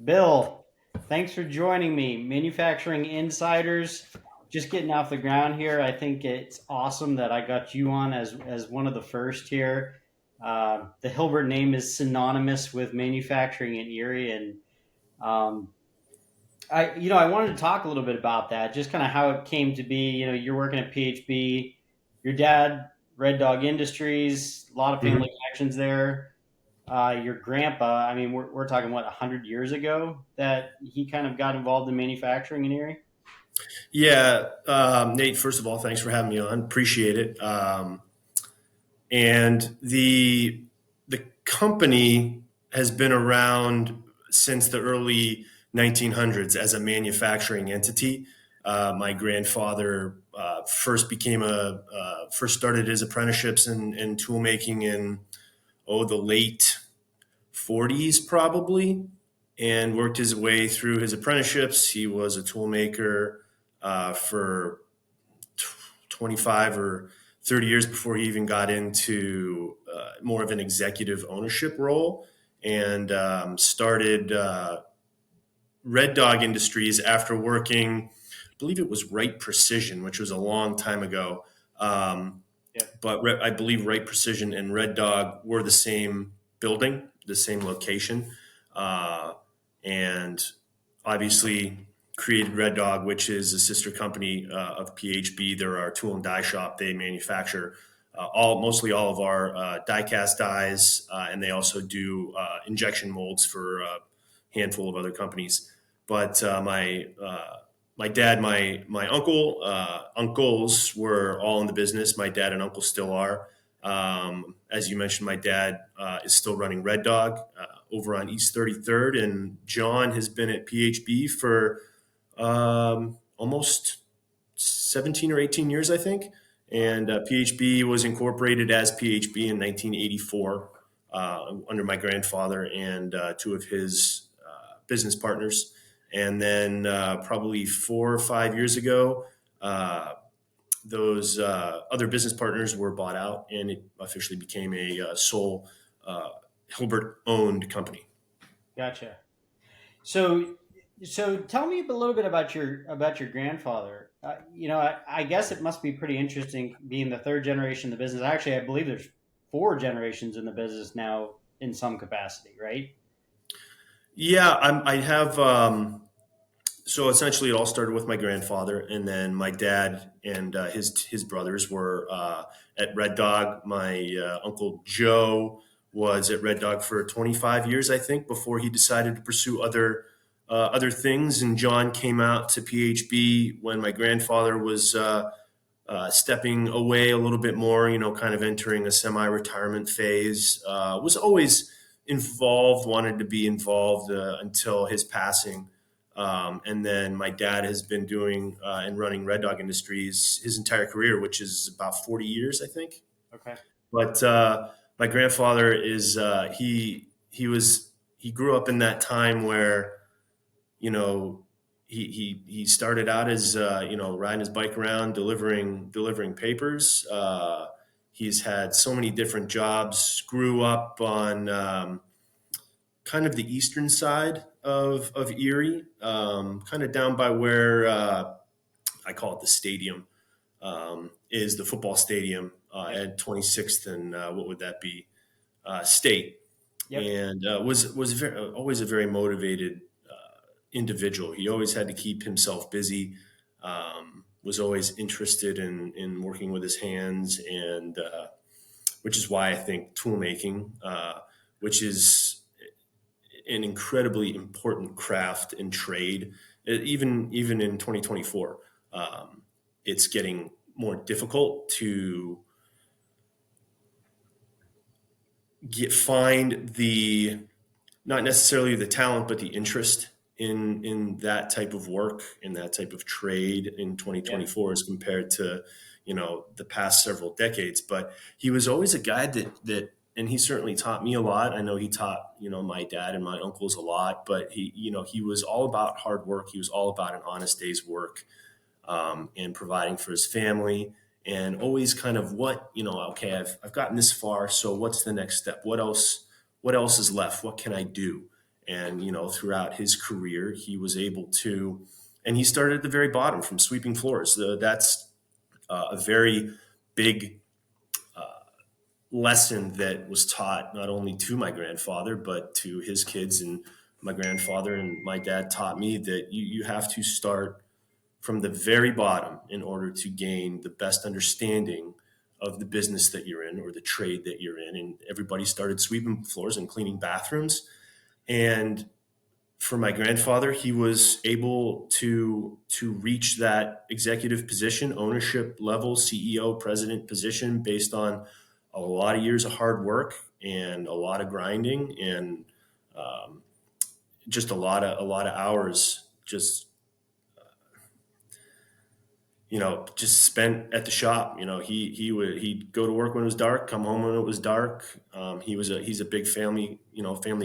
Bill, thanks for joining me. Manufacturing Insiders, just getting off the ground here. I think it's awesome that I got you on as one of the first here. The Hilbert name is synonymous with manufacturing in Erie, and um, I wanted to talk a little bit about that, just kind of how it came to be. You're working at PHB, your dad, Red Dog Industries, a lot of family Mhm. connections there. Your grandpa, I mean, we're talking what 100 years ago that he kind of got involved in manufacturing in Erie. Yeah, Nate. First of all, thanks for having me on. Appreciate it. And the company has been around since the early 1900s as a manufacturing entity. My grandfather first started his apprenticeships in tool making in the late 40s probably, and worked his way through his apprenticeships. He was a tool maker for 25 or 30 years before he even got into more of an executive ownership role, and started Red Dog Industries after working, I believe it was Right Precision, which was a long time ago. Yep. But I believe Right Precision and Red Dog were the same building, the same location, uh, and obviously created Red Dog, which is a sister company of PHB. They're our tool and die shop. They manufacture mostly all of our die cast dies, and they also do injection molds for a handful of other companies. But my dad, my uncles were all in the business. My dad and uncle still are. As you mentioned, my dad is still running Red Dog over on East 33rd, and John has been at PHB for almost 17 or 18 years, I think. Wow. And PHB was incorporated as PHB in 1984 under my grandfather and two of his business partners. And then probably 4 or 5 years ago, uh, those other business partners were bought out, and it officially became a sole Hilbert owned company. Gotcha. So, so tell me a little bit about your grandfather. I guess it must be pretty interesting being the third generation in the business. Actually, I believe there's four generations in the business now in some capacity, right? Yeah, I have. So essentially, it all started with my grandfather, and then my dad and his brothers were at Red Dog. My uncle Joe was at Red Dog for 25 years, I think, before he decided to pursue other things. And John came out to PHB when my grandfather was stepping away a little bit more. Kind of entering a semi-retirement phase. Was always involved, wanted to be involved until his passing. And then my dad has been doing and running Red Dog Industries his entire career, which is about 40 years, I think. Okay. But my grandfather is he grew up in that time where you know he started out as riding his bike around delivering papers. He's had so many different jobs. Grew up on kind of the eastern side of Erie, kind of down by where I call it the stadium, is the football stadium Yep. at 26th and what would that be? State. Yep. And always a very motivated individual. He always had to keep himself busy. Was always interested in working with his hands, and which is why I think tool making, which is an incredibly important craft and trade, even in 2024, it's getting more difficult to find the not necessarily the talent, but the interest in that type of work, in that type of trade in Yep. 2024 as compared to the past several decades. But he was always a guy that and he certainly taught me a lot. I know he taught my dad and my uncles a lot, but he was all about hard work. He was all about an honest day's work, and providing for his family, and always kind of okay, I've gotten this far, so what's the next step? What else is left? What can I do? And, throughout his career, he was able to, and he started at the very bottom from sweeping floors. That's a very big lesson that was taught not only to my grandfather, but to his kids. And my grandfather and my dad taught me that you have to start from the very bottom in order to gain the best understanding of the business that you're in or the trade that you're in. And everybody started sweeping floors and cleaning bathrooms. And for my grandfather, he was able to reach that executive position, ownership level, CEO, president position, based on a lot of years of hard work and a lot of grinding and just a lot of hours, just spent at the shop. He'd go to work when it was dark, come home when it was dark. He's a big family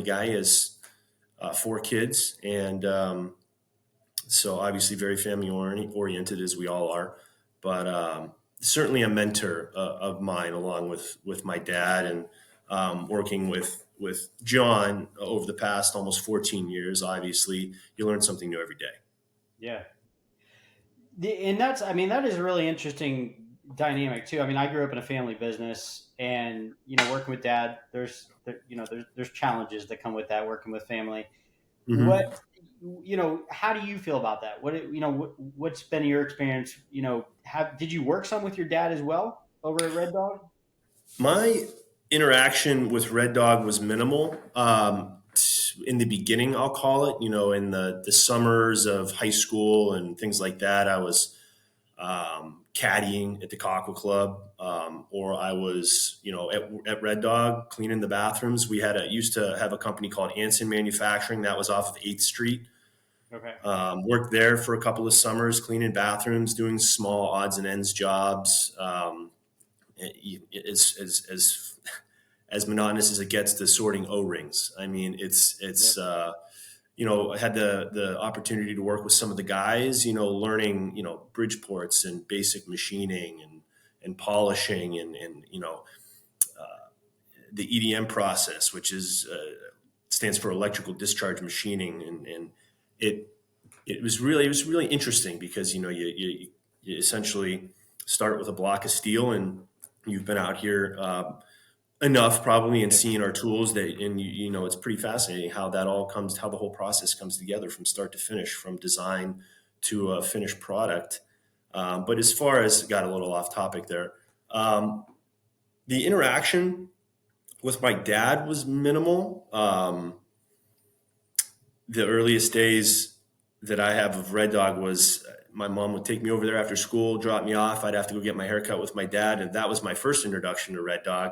guy. He has 4 kids, and so obviously very family oriented, as we all are. But certainly a mentor of mine, along with my dad, and working with John over the past almost 14 years. Obviously, you learn something new every day. Yeah. And that's, I mean, that is a really interesting dynamic too. I mean, I grew up in a family business, and working with dad, there's challenges that come with that, working with family. What, Hmm. how do you feel about that? What's been your experience? Did you work some with your dad as well over at Red Dog? My interaction with Red Dog was minimal. In the beginning, I'll call it, in the summers of high school and things like that, I was caddying at the Aqua Club, or I was, at Red Dog cleaning the bathrooms. We used to have a company called Anson Manufacturing that was off of 8th Street. Okay. Worked there for a couple of summers, cleaning bathrooms, doing small odds and ends jobs. As monotonous as it gets to sorting O-rings. I mean, Yep. I had the opportunity to work with some of the guys, learning, Bridgeports and basic machining and polishing and the EDM process, which stands for electrical discharge machining. And it, it was really interesting because, you essentially start with a block of steel, and you've been out here enough probably and Yep. seeing our tools and it's pretty fascinating how how the whole process comes together from start to finish, from design to a finished product. But as far as, got a little off topic there, the interaction with my dad was minimal. The earliest days that I have of Red Dog was my mom would take me over there after school, drop me off. I'd have to go get my haircut with my dad, and that was my first introduction to Red Dog.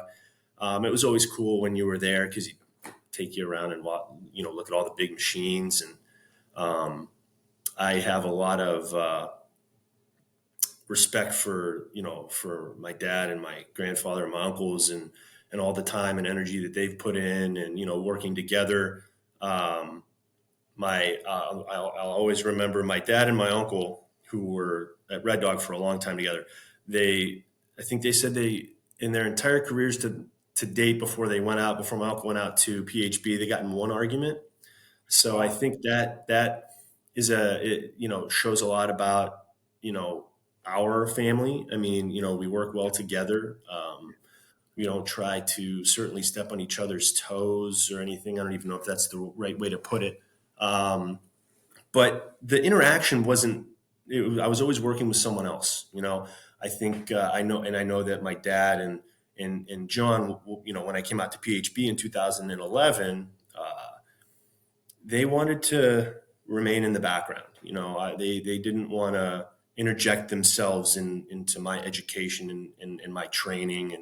It was always cool when you were there because he'd take you around and look at all the big machines. And I have a lot of respect for my dad and my grandfather and my uncles, and all the time and energy that they've put in, and working together. I'll always remember my dad and my uncle, who were at Red Dog for a long time together. I think they said in their entire careers to date, before my uncle went out to PHB, they got in one argument. So I Wow. think that shows a lot about, our family. I mean, we work well together. We don't try to certainly step on each other's toes or anything. I don't even know if that's the right way to put it. Um, but the interaction wasn't. I was always working with someone else. I think I know that my dad and John, when I came out to PHB in 2011, they wanted to remain in the background. They didn't want to interject themselves into my education and my training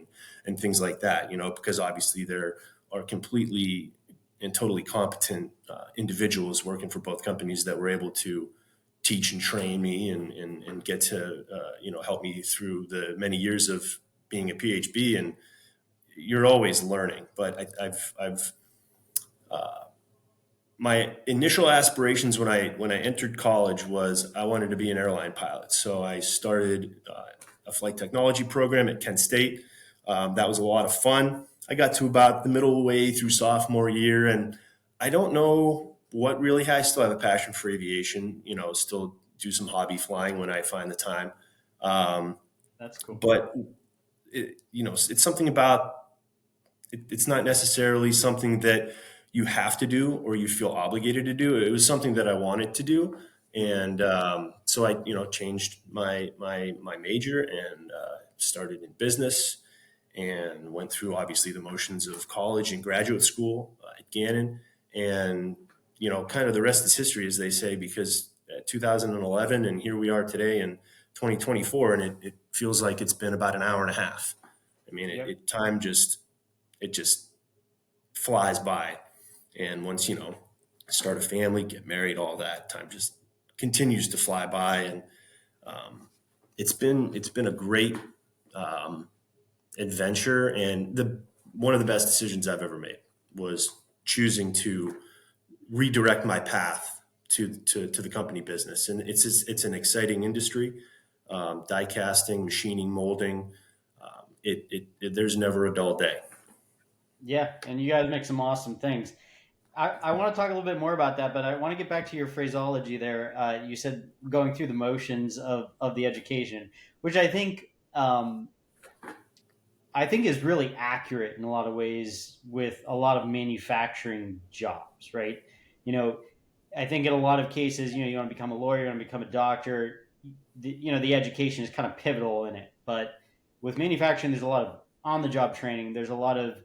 and things like that. Because obviously there are completely and totally competent individuals working for both companies that were able to teach and train me and get to help me through the many years of being a PHB. And you're always learning. But I've my initial aspirations when I entered college was I wanted to be an airline pilot. So I started a flight technology program at Kent State. That was a lot of fun. I got to about the middle way through sophomore year, and I don't know what really. I still have a passion for aviation. Still do some hobby flying when I find the time. Um, That's cool. but it's something about it's not necessarily something that you have to do or you feel obligated to do. It was something that I wanted to do, Hmm. and so I changed my major and started in business and went through obviously the motions of college and graduate school at Gannon, and kind of the rest is history, as they say, because 2011 and here we are today in 2024, and it feels like it's been about an hour and a half. I mean, Yep. time just it just flies by. And once, start a family, get married, all that, time just continues to fly by. And it's been a great um, adventure. And the one of the best decisions I've ever made was choosing to redirect my path to the company business. And it's an exciting industry, die casting, machining, molding. There's never a dull day. Yeah, and you guys make some awesome things. I want to talk a little bit more about that, but I want to get back to your phraseology there. You said going through the motions of the education, which I think is really accurate in a lot of ways with a lot of manufacturing jobs, right? You know, I think in a lot of cases, you want to become a lawyer, you want to become a doctor. The education is kind of pivotal in it, but with manufacturing, there's a lot of on the job training. There's a lot of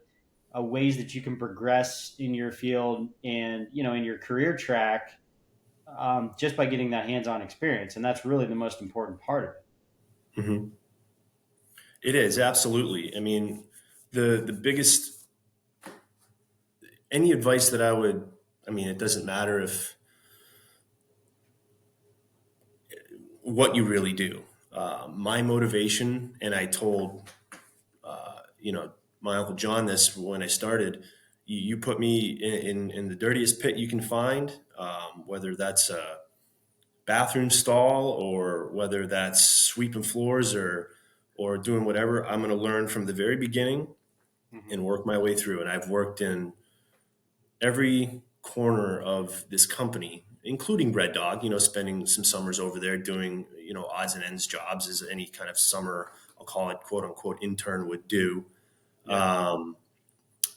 ways that you can progress in your field and in your career track, just by getting that hands-on experience, and that's really the most important part of it. Mhm. It is absolutely. I mean, the biggest any advice that I would. I mean, it doesn't matter if what you really do. My motivation, and I told my uncle John this when I started. You put me in the dirtiest pit you can find, whether that's a bathroom stall or whether that's sweeping floors or doing whatever. I'm going to learn from the very beginning Hmm. and work my way through. And I've worked in every corner of this company, including Red Dog, spending some summers over there doing, odds and ends jobs as any kind of summer, I'll call it quote unquote intern would do. Yep. Um,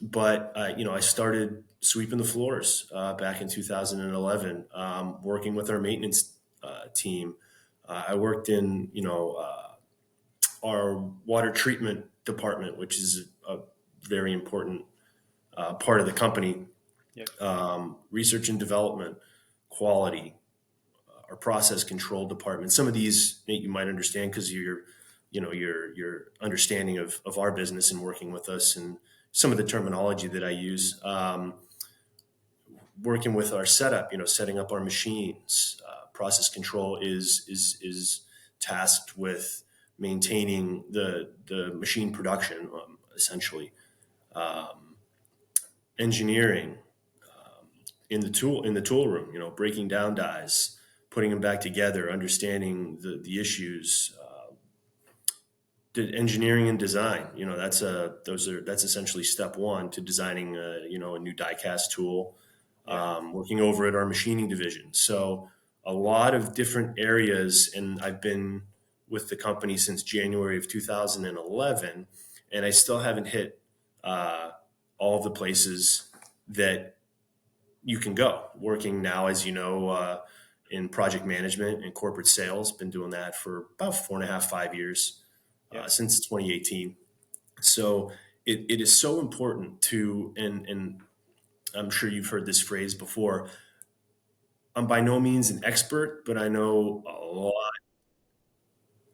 but, I started sweeping the floors back in 2011, working with our maintenance team. I worked in, our water treatment department, which is a very important part of the company. Yep. Research and development, quality, our process control department. Some of these you might understand because your understanding of our business and working with us and some of the terminology that I use. Working with our setup, setting up our machines. Process control is tasked with maintaining the machine production, essentially. Engineering, in the tool room, breaking down dies, putting them back together, understanding the issues. The engineering and design, that's essentially step one to designing a new die cast tool. Yep. Working over at our machining division, so a lot of different areas, and I've been with the company since January of 2011, and I still haven't hit uh, all of the places that you can go. Working now, as you know, in project management and corporate sales, been doing that for about 4.5, 5 years, Yep. since 2018. So it is so important to, and I'm sure you've heard this phrase before. I'm by no means an expert, but I know a lot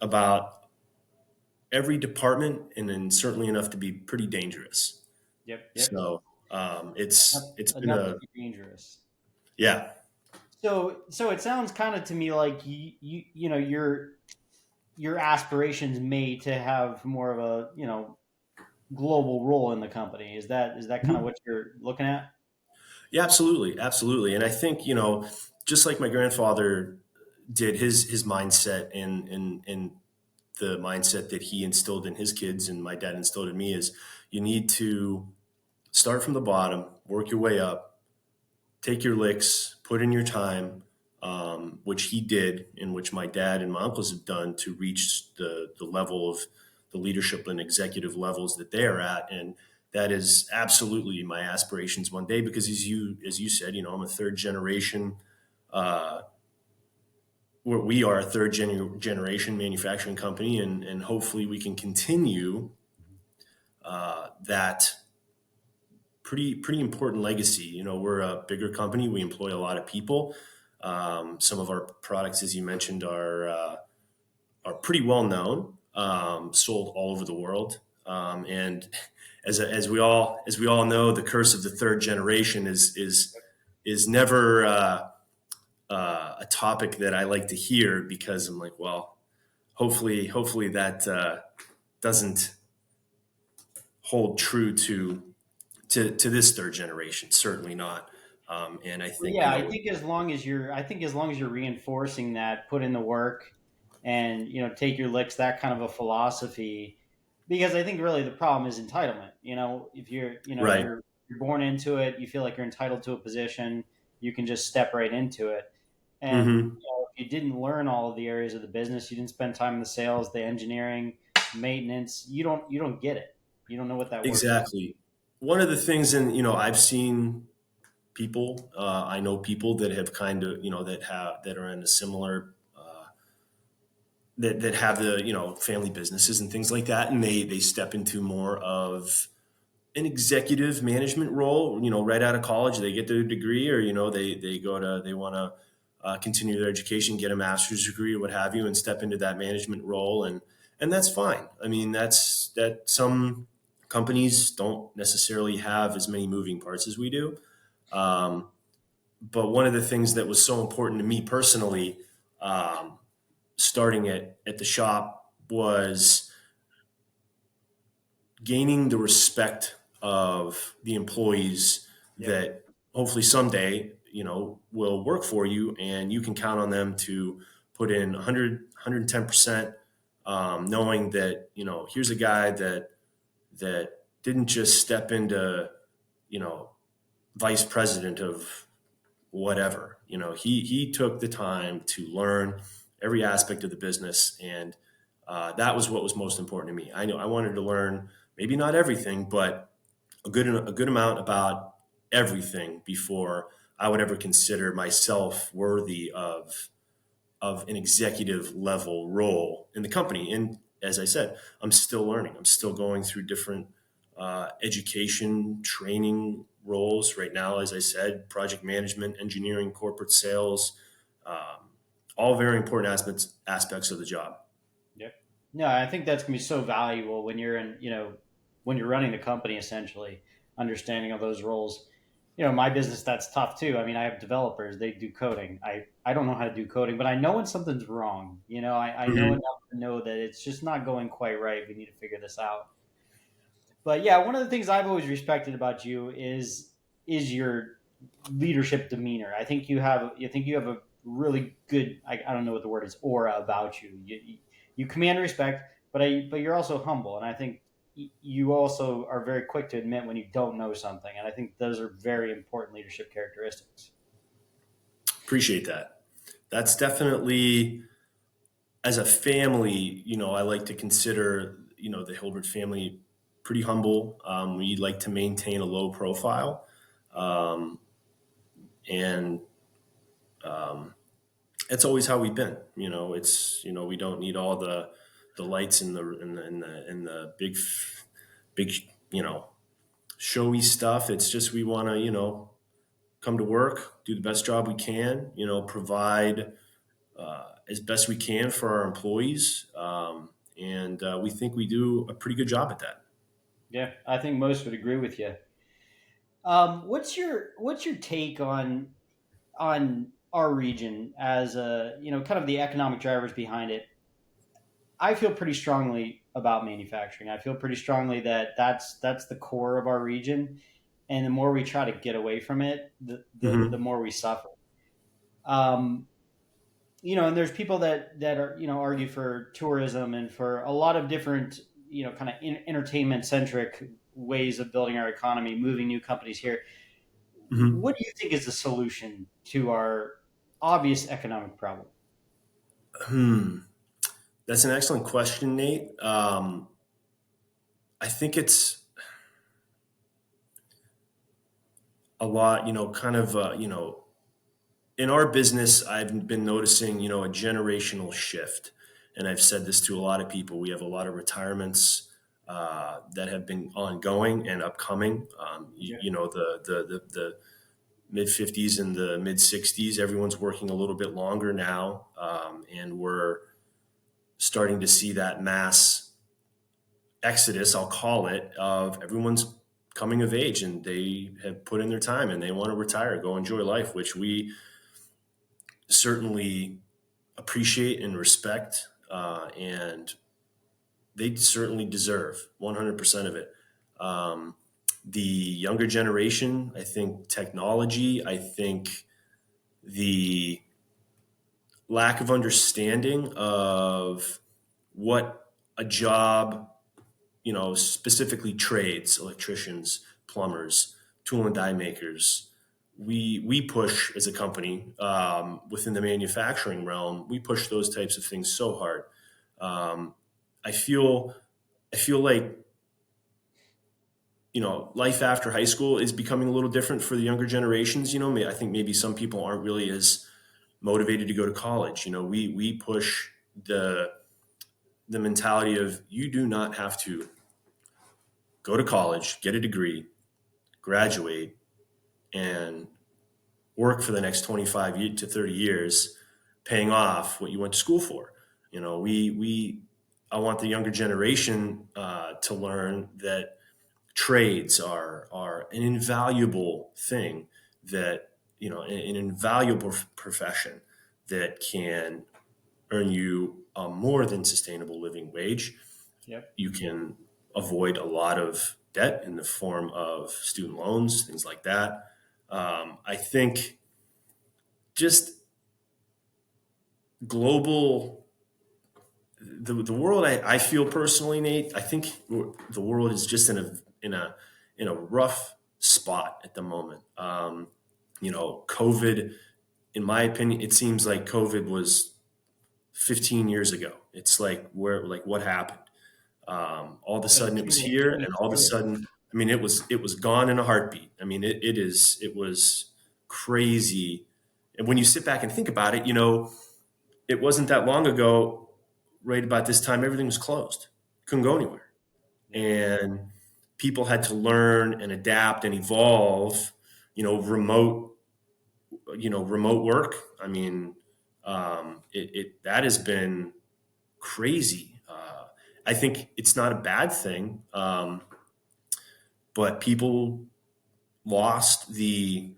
about every department, and then certainly enough to be pretty dangerous. Yep. Yep. So it's been Enough to a be dangerous. yeah. So it sounds kind of to me like your aspirations may to have more of a global role in the company. Is that kind of Mhm. what you're looking at? Yeah, absolutely, absolutely. And I think just like my grandfather did, his mindset and the mindset that he instilled in his kids, and my dad instilled in me, is you need to start from the bottom, work your way up, take your licks, put in your time, which he did, and which my dad and my uncles have done to reach the level of the leadership and executive levels that they are at. And that is absolutely my aspirations one day, because as you said, I'm a third generation, uh, we are a third generation manufacturing company, and hopefully we can continue that pretty important legacy. We're a bigger company. We employ a lot of people. Some of our products, as you mentioned, are pretty well known, sold all over the world. And as we all know, the curse of the third generation is never a topic that I like to hear, because I'm like, well, hopefully that doesn't hold true to this third generation. Certainly not. And I Well, think yeah, I think as long as you're reinforcing that, put in the work, and take your licks, that kind of a philosophy. Because I think really the problem is entitlement. If right. you're born into it, you feel like you're entitled to a position, you can just step right into it. And Hmm. if you didn't learn all of the areas of the business, you didn't spend time in the sales, the engineering, maintenance, you don't get it. You don't know what that work is. Exactly. One of the things, and I've seen people, I know people that have kind of, that are in a similar, that have the, family businesses and things like that, and they step into more of an executive management role. Right out of college, they get their degree, or they want to continue their education, get a master's degree or what have you, and step into that management role, and that's fine. I mean, that some companies don't necessarily have as many moving parts as we do. Um, but one of the things that was so important to me personally, um, starting at the shop, was gaining the respect of the employees Yep. that hopefully someday will work for you, and you can count on them to put in 110%, knowing that here's a guy that didn't just step into you know vice president of whatever. He took the time to learn every aspect of the business, and that was what was most important to me. I know I wanted to learn, maybe not everything, but a good amount about everything before I would ever consider myself worthy of an executive level role in the company. And as I said, I'm still learning. I'm still going through different education training roles right now. As I said, project management, engineering, corporate sales, um, all very important aspects of the job. Yep. No, I think that's gonna be so valuable when you're when you're running the company, essentially understanding of those roles. My business, that's tough too. I mean, I have developers; they do coding. I don't know how to do coding, but I know when something's wrong. I know Hmm. enough to know that it's just not going quite right. We need to figure this out. But yeah, one of the things I've always respected about you is your leadership demeanor. I think you have a really good, I don't know what the word is, aura about you. You command respect, but you're also humble, and I think you also are very quick to admit when you don't know something, and I think those are very important leadership characteristics. Appreciate that. That's definitely, as a family, I like to consider, the Hilbert family pretty humble. We like to maintain a low profile. Um, and it's always how we've been. We don't need all the lights and the big, showy stuff. It's just, we want to, come to work, do the best job we can, provide as best we can for our employees. And we think we do a pretty good job at that. Yeah, I think most would agree with you. What's your take on our region as a kind of the economic drivers behind it? I feel pretty strongly about manufacturing. I feel pretty strongly that that's the core of our region, and the more we try to get away from it, the Hmm. more we suffer. Um, and there's people that are argue for tourism and for a lot of different kind of entertainment centric ways of building our economy, moving new companies here. Mhm. what do you think is the solution to our obvious economic problem? Hmm. That's an excellent question, Nate. I think it's a lot, kind of, in our business, I've been noticing, a generational shift. And I've said this to a lot of people. We have a lot of retirements that have been ongoing and upcoming. Yeah. The mid 50s and the mid 60s, everyone's working a little bit longer now. And we're starting to see that mass exodus, I'll call it, of everyone's coming of age and they have put in their time and they want to retire, go enjoy life, which we certainly appreciate and respect. And they certainly deserve 100% of it. Um, the younger generation, I think technology, I think the lack of understanding of what a job, specifically trades, electricians, plumbers, tool and die makers. We push as a company within the manufacturing realm. We push those types of things so hard. Um, I feel I feel like life after high school is becoming a little different for the younger generations. I think maybe some people aren't really as motivated to go to college. We push the mentality of you do not have to go to college, get a degree, graduate, and work for the next 25 to 30 years, paying off what you went to school for. I want the younger generation to learn that trades are an invaluable thing, that an invaluable profession that can earn you a more than sustainable living wage. Yep. You can avoid a lot of debt in the form of student loans, things like that. I think just global, the world. I feel personally, Nate. I think the world is just in a rough spot at the moment. COVID. In my opinion, it seems like COVID was 15 years ago. It's like what happened? All of a sudden it was here, and all of a sudden, I mean, it was gone in a heartbeat. I mean, it was crazy. And when you sit back and think about it, it wasn't that long ago, right about this time, everything was closed, couldn't go anywhere, Yep. and people had to learn and adapt and evolve. Remote, remote work. I mean, it that has been crazy. I think it's not a bad thing, but people lost the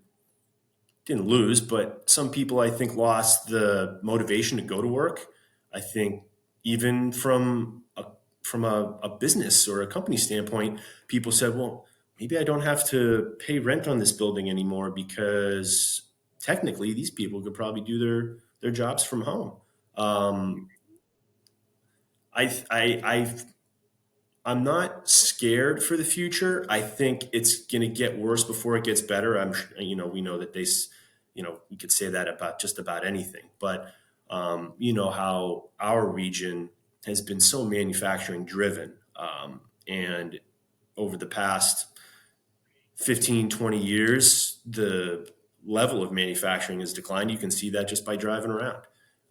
didn't lose, but some people I think lost the motivation to go to work. I think even from a business or a company standpoint, people said, "Well, maybe I don't have to pay rent on this building anymore because technically these people could probably do their jobs from home." Um, I I'm not scared for the future. I think it's going to get worse before it gets better. We know that we could say that about just about anything. But you know how our region has been so manufacturing driven, and over the past 15, 20 years, the level of manufacturing has declined. You can see that just by driving around.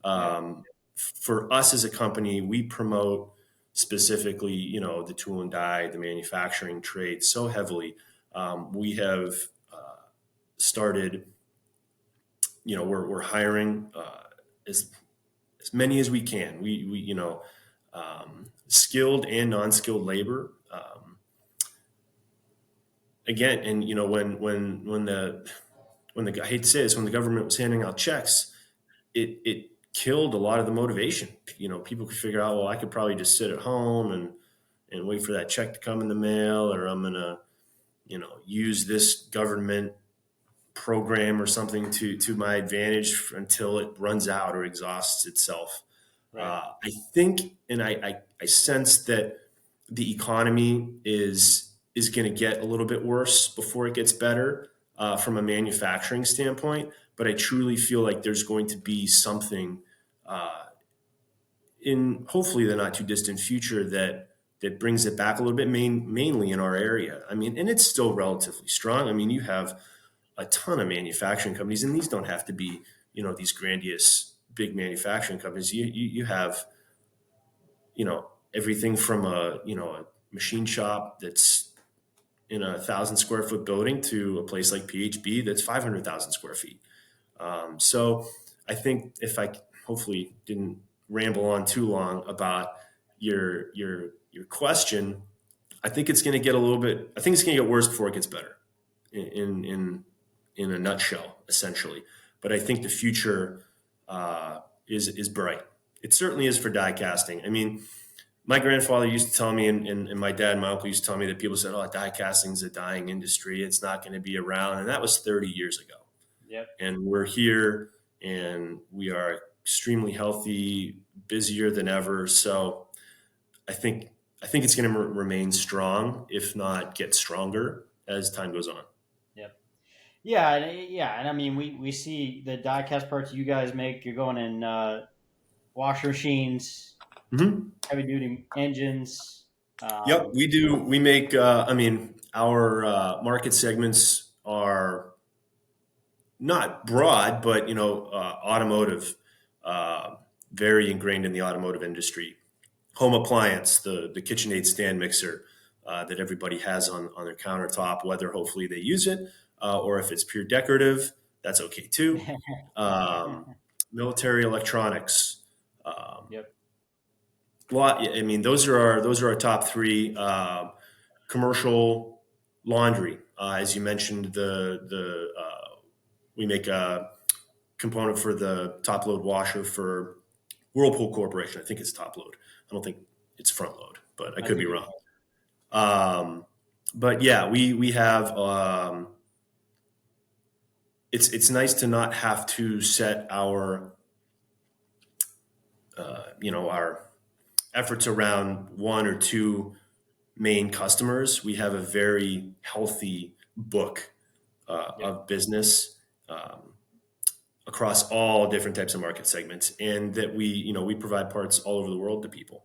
Yeah. For us as a company, we promote specifically, the tool and die, the manufacturing trade so heavily. We have started, we're hiring as many as we can. We skilled and non-skilled labor. Again, and when I hate to say this, when the government was handing out checks, it killed a lot of the motivation. People could figure out, well, I could probably just sit at home and wait for that check to come in the mail, or I'm gonna, use this government program or something to my advantage until it runs out or exhausts itself. Right. I think, and I sense that the economy is going to get a little bit worse before it gets better. from a manufacturing standpoint, but I truly feel like there's going to be something in hopefully the not too distant future that brings it back a little bit, mainly in our area. I mean, and it's still relatively strong. I mean, you have a ton of manufacturing companies, and these don't have to be, these grandiose big manufacturing companies. You have, everything from a machine shop that's in 1,000 square foot building to a place like PHB that's 500,000 square feet. So I think if I hopefully didn't ramble on too long about your question, I think it's going to get a little bit. I think it's going to get worse before it gets better. In a nutshell, essentially. But I think the future is bright. It certainly is for die casting. I mean, my grandfather used to tell me, and my dad and my uncle used to tell me that people said, "Oh, die casting is a dying industry. It's not going to be around," and that was 30 years ago. Yep. And we're here, and we are extremely healthy, busier than ever. So I think it's going to remain strong, if not get stronger as time goes on. Yep. Yeah, and I mean, we see the die cast parts you guys make. You're going in washer machines, Mm-hmm. heavy duty engines. Yep, Um, we do. We make. I mean, our market segments are not broad, but automotive, uh, very ingrained in the automotive industry. Home appliance, the KitchenAid stand mixer that everybody has on their countertop, whether hopefully they use it or if it's pure decorative, that's okay too. Um, Military electronics. Um, yep. lot. I mean, those are our top three. Commercial laundry, as you mentioned, the we make a component for the top load washer for Whirlpool Corporation. I think it's top load. I don't think it's front load, but I I could think be you're wrong. right. But yeah, we have. It's nice to not have to set our efforts around one or two main customers. We have a very healthy book Yep. of business across all different types of market segments, and that we provide parts all over the world to people.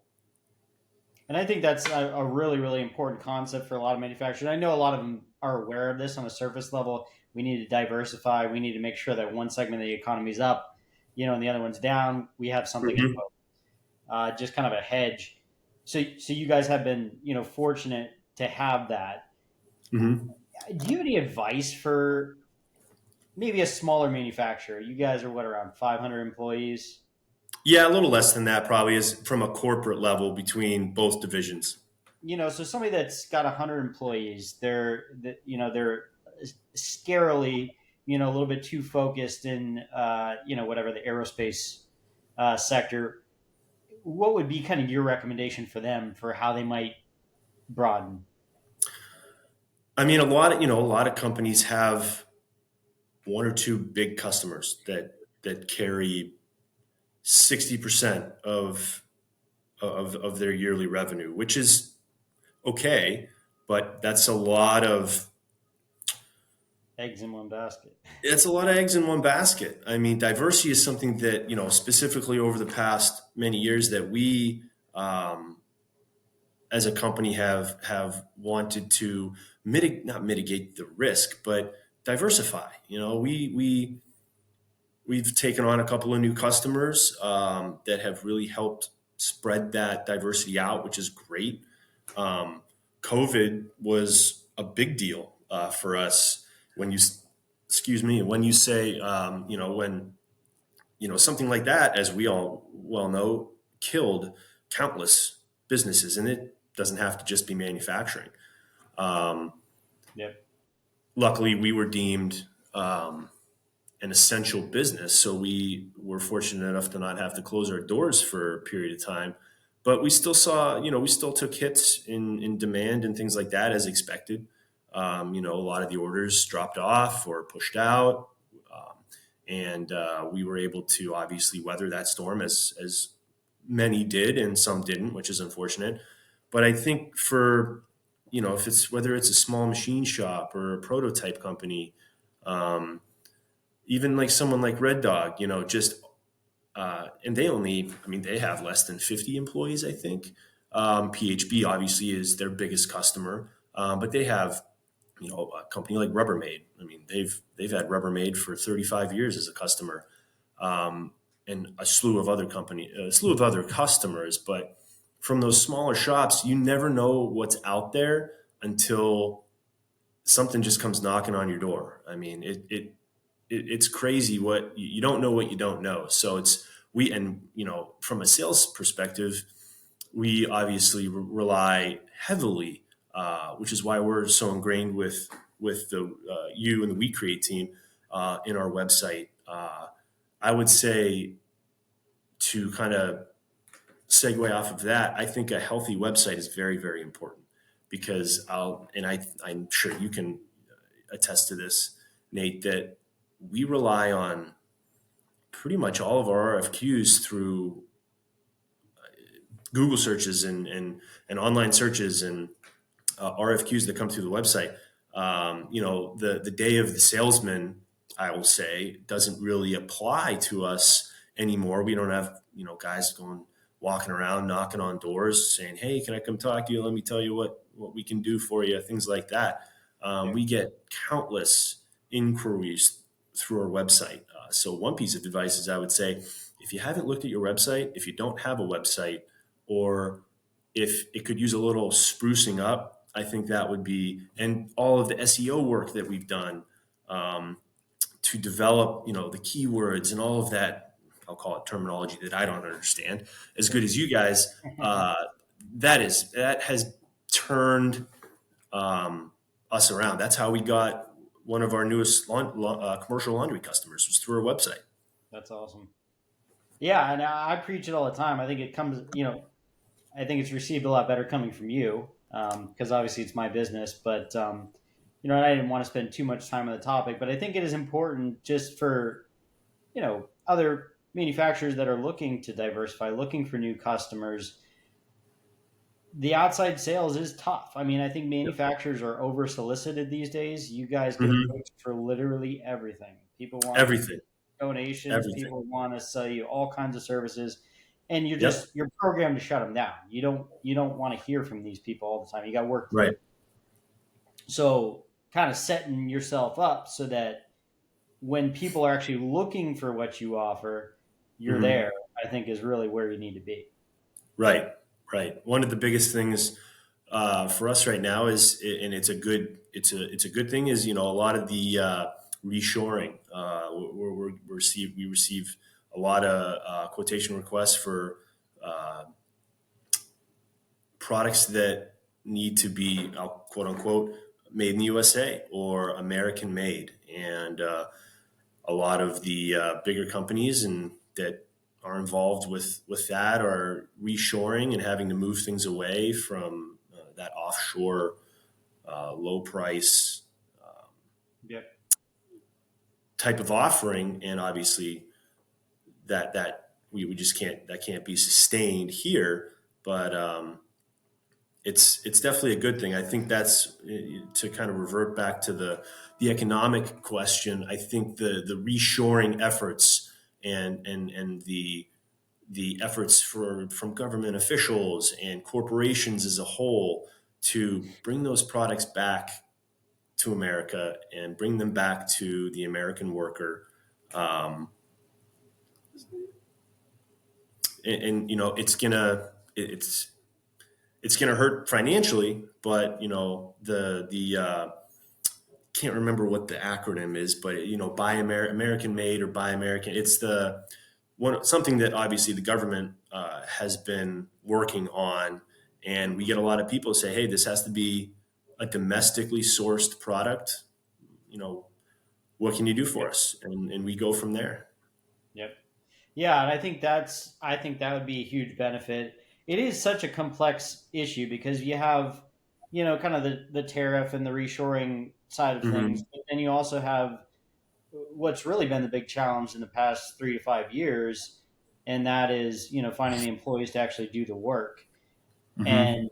And I think that's a really, really important concept for a lot of manufacturers. I know a lot of them are aware of this on a surface level. We need to diversify. We need to make sure that one segment of the economy is up, and the other one's down. We have something in Mm-hmm. both, just kind of a hedge. So you guys have been, fortunate to have that. Mm-hmm. Do you have any advice for maybe a smaller manufacturer? You guys are what, around 500 employees? Yeah, a little less than that probably is from a corporate level between both divisions. So somebody that's got 100 employees, they're scarily, a little bit too focused in, whatever the aerospace sector. What would be kind of your recommendation for them for how they might broaden? I mean, a lot of companies have one or two big customers that carry 60% of their yearly revenue, which is okay, but that's a lot of Eggs in one basket. it's a lot of eggs in one basket. I mean, diversity is something that specifically over the past many years that we as a company have wanted to not mitigate the risk, but diversify. We've taken on a couple of new customers that have really helped spread that diversity out, which is great. Um, COVID was a big deal for us when excuse me, when you say, when, something like that, as we all well know, killed countless businesses. And it doesn't have to just be manufacturing. Um, Yep. Luckily, we were deemed an essential business. So we were fortunate enough to not have to close our doors for a period of time. But we still saw, we still took hits in demand and things like that as expected. A lot of the orders dropped off or pushed out. And we were able to obviously weather that storm as many did and some didn't, which is unfortunate. But I think for, if it's whether it's a small machine shop or a prototype company, Um, Even like someone like Red Dog, just and they only, I mean, they have less than 50 employees, I think. PHB obviously is their biggest customer, but they have, a company like Rubbermaid. I mean, they've had Rubbermaid for 35 years as a customer, um, and a slew of other customers. But from those smaller shops, you never know what's out there until something just comes knocking on your door. I mean, it's crazy what you don't know what you don't know. So from a sales perspective, we obviously rely heavily, which is why we're so ingrained with the you and the We Create team in our website. I would say to kind of segue off of that, I think a healthy website is very, very important because I'm sure you can attest to this, Nate, that we rely on pretty much all of our RFQs through Google searches and online searches and RFQs that come through the website. The day of the salesman, I will say, doesn't really apply to us anymore. We don't have guys walking around knocking on doors saying, "Hey, can I come talk to you? Let me tell you what we can do for you." Things like that. Yeah. We get countless inquiries through our website. So one piece of advice is I would say, if you haven't looked at your website, if you don't have a website, or if it could use a little sprucing up, I think that would be, and all of the SEO work that we've done to develop, the keywords and all of that, I'll call it terminology that I don't understand as good as you guys. That has turned us around. That's how we got one of our newest commercial laundry customers was through our website. That's awesome. Yeah, and I preach it all the time. I think it comes, I think it's received a lot better coming from you because obviously it's my business. But and I didn't want to spend too much time on the topic, but I think it is important just for other manufacturers that are looking to diversify, looking for new customers. The outside sales is tough. I mean, I think manufacturers are over solicited these days. You guys get Mm-hmm. approached for literally everything. People want Everything, donations. everything. People want to sell you all kinds of services, and Yep. you're programmed to shut them down. You don't want to hear from these people all the time. You got work to do. Right. So kind of setting yourself up so that when people are actually looking for what you offer, you're Mm-hmm. there. I think is really where you need to be. Right, right. One of the biggest things for us right now is, and it's a good thing, is a lot of the reshoring. We receive a lot of quotation requests for uh, products that need to be quote unquote made in the USA or American made, and a lot of the bigger companies and that are involved with that are reshoring and having to move things away from that offshore low price Yep. type of offering, and obviously that we just can't be sustained here. But it's definitely a good thing. I think that's to kind of revert back to the economic question. I think the reshoring efforts and the efforts from government officials and corporations as a whole to bring those products back to America and bring them back to the American worker. Um, and it's gonna hurt financially, but the can't remember what the acronym is, but buy American made or buy American. It's the one something that obviously the government has been working on, and we get a lot of people say, "Hey, this has to be a domestically sourced product." You know, what can you do Yep. for us? And we go from there. Yep. Yeah, and I think that would be a huge benefit. It is such a complex issue because you have, kind of the tariff and the reshoring side of things, Hmm. but then you also have what's really been the big challenge in the past 3 to 5 years, and that is, finding the employees to actually do the work. Hmm. And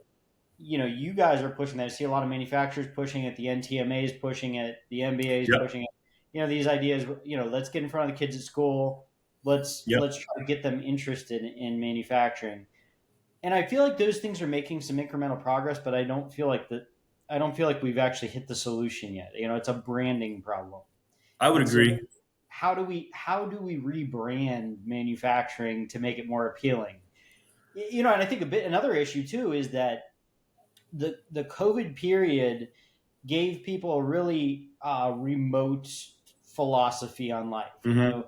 you guys are pushing that. I see a lot of manufacturers pushing it, the NTMA is pushing it, the MBA is Yep. pushing it. these ideas, let's get in front of the kids at school. Yep. Let's try to get them interested in manufacturing. And I feel like those things are making some incremental progress, but I don't feel like we've actually hit the solution yet. It's a branding problem. I would And so agree. how do we rebrand manufacturing to make it more appealing? And I think another issue too is that the COVID period gave people a really remote philosophy on life. Hmm.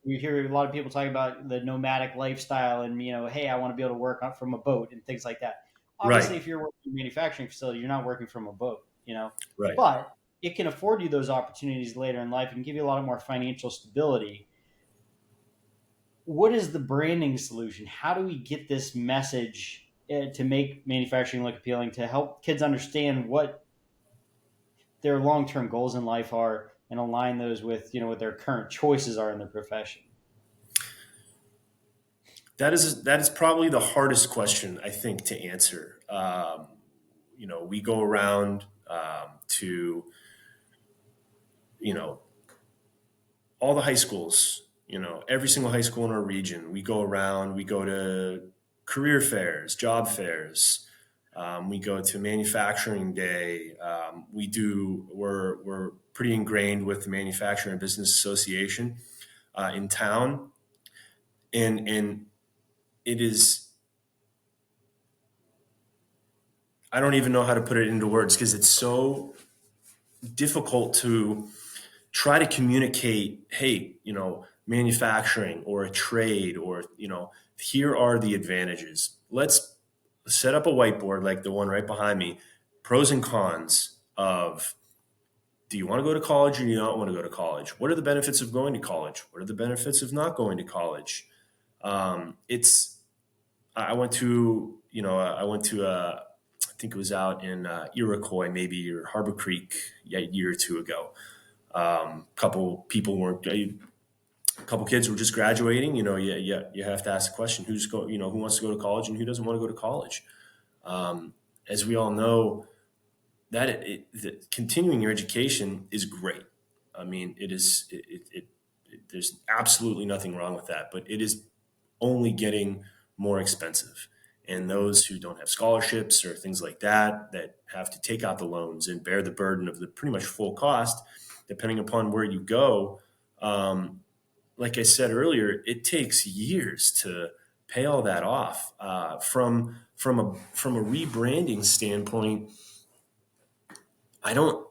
We hear a lot of people talking about the nomadic lifestyle, and hey, I want to be able to work from a boat and things like that. Right. Obviously, if you're working in a manufacturing facility, you're not working from a boat, Right. but it can afford you those opportunities later in life and give you a lot more financial stability. What is the branding solution? How do we get this message to make manufacturing look appealing, to help kids understand what their long-term goals in life are and align those with what their current choices are in their profession? That is probably the hardest question I think to answer. We go around to you know all the high schools. Every single high school in our region. We go around. We go to career fairs, job fairs. We go to manufacturing day. We're pretty ingrained with the Manufacturing and Business Association in town, and it is, I don't even know how to put it into words because it's so difficult to try to communicate, hey, manufacturing or a trade, or, here are the advantages. Let's set up a whiteboard like the one right behind me, pros and cons of, do you want to go to college or do you not want to go to college? What are the benefits of going to college? What are the benefits of not going to college? It's I went to I think it was out in Iroquois maybe, or Harbor Creek, a year or two ago. Couple people weren't A couple kids were just graduating. You have to ask the question, who wants to go to college and who doesn't want to go to college. As we all know, that continuing your education is great. I mean, it is there's absolutely nothing wrong with that, but it is only getting more expensive. And those who don't have scholarships or things like that have to take out the loans and bear the burden of the pretty much full cost, depending upon where you go. Like I said earlier, it takes years to pay all that off. From a rebranding standpoint, I don't.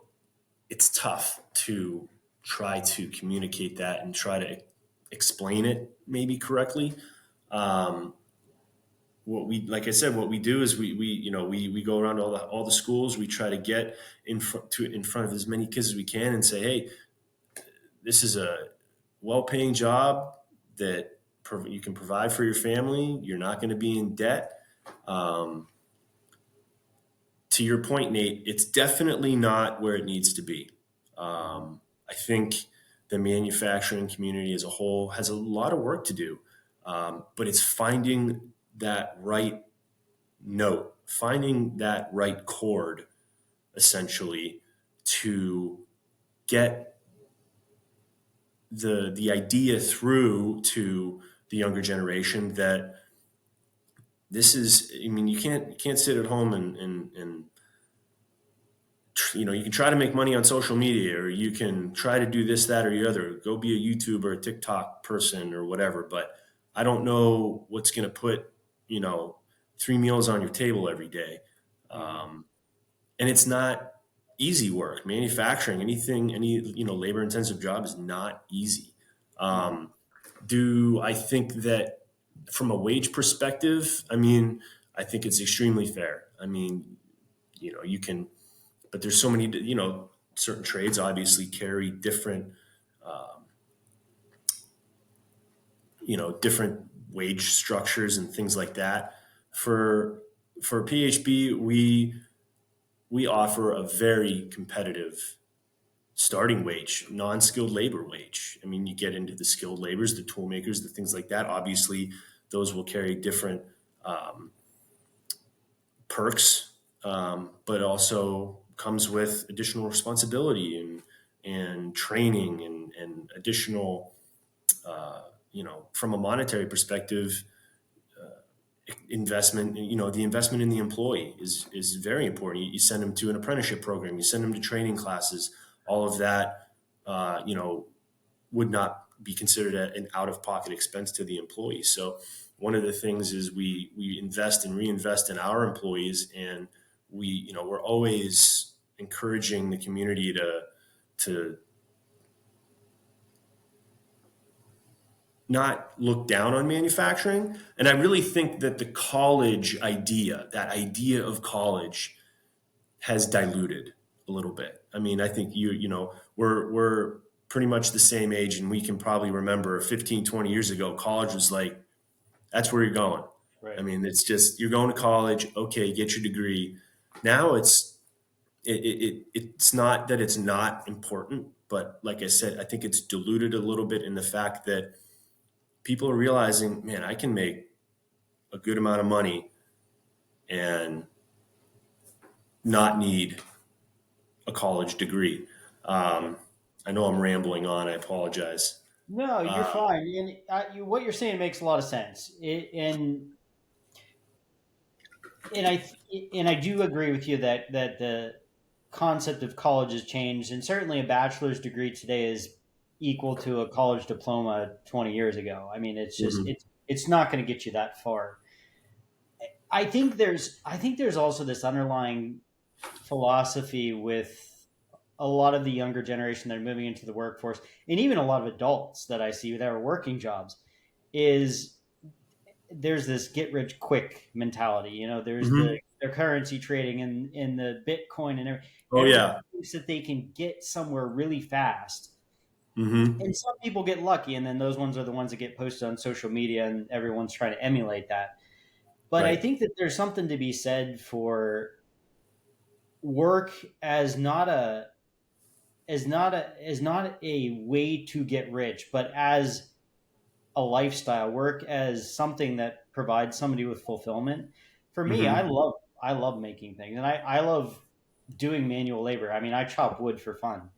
It's tough to try to communicate that and try to explain it maybe correctly. Um, like I said, what we do is we go around to all the schools. We try to get in front of as many kids as we can and say, hey, this is a well-paying job that you can provide for your family. You're not going to be in debt. Um, to your point, Nate, it's definitely not where it needs to be. I think the manufacturing community as a whole has a lot of work to do, but it's finding that right note, finding that right chord, essentially, to get the idea through to the younger generation that this is. I mean, you can't sit at home and you can try to make money on social media, or you can try to do this, that, or the other. Go be a YouTuber or a TikTok person or whatever. But I don't know what's going to put, 3 meals on your table every day. Mm-hmm. And it's not easy work. Manufacturing, any labor intensive job is not easy. Mm-hmm. Um, do I think that from a wage perspective? I mean, I think it's extremely fair. I mean, you can, but there's so many, certain trades obviously carry different, um, different wage structures and things like that. For PHB, we offer a very competitive starting wage, non-skilled labor wage. I mean, you get into the skilled labors, the tool makers, the things like that. Obviously, those will carry different um, perks, but also comes with additional responsibility and training and additional, from a monetary perspective, investment, the investment in the employee is very important. You send them to an apprenticeship program, you send them to training classes, all of that, would not be considered an out-of-pocket expense to the employee. So one of the things is we invest and reinvest in our employees, and we're always encouraging the community to not look down on manufacturing. And I really think that the college idea, that idea of college, has diluted a little bit. I mean, I think we're pretty much the same age, and we can probably remember 15, 20 years ago, college was like, that's where you're going. I Right. mean, it's just, you're going to college, okay, get your degree. Now it's not that it's not important, but like I said, I think it's diluted a little bit in the fact that people are realizing, man, I can make a good amount of money and not need a college degree. I know I'm rambling on. I apologize. No, you're Uh, fine. And what you're saying makes a lot of sense. And I do agree with you that the concept of college has changed, and certainly a bachelor's degree today is equal to a college diploma 20 years ago. I mean, it's just mhm, it's not going to get you that far. I think there's also this underlying philosophy with a lot of the younger generation that are moving into the workforce, and even a lot of adults that I see that are working jobs, is there's this get rich quick mentality. You know, there's mhm. the currency trading and in the Bitcoin and Oh everyone yeah. thinks that they can get somewhere really fast. Hmm. And some people get lucky, and then those ones are the ones that get posted on social media, and everyone's trying to emulate that. But I Right. think that there's something to be said for work as not a way to get rich, but as a lifestyle, work as something that provides somebody with fulfillment. For me, Hmm. I love making things, and I love doing manual labor. I mean, I chop wood for fun.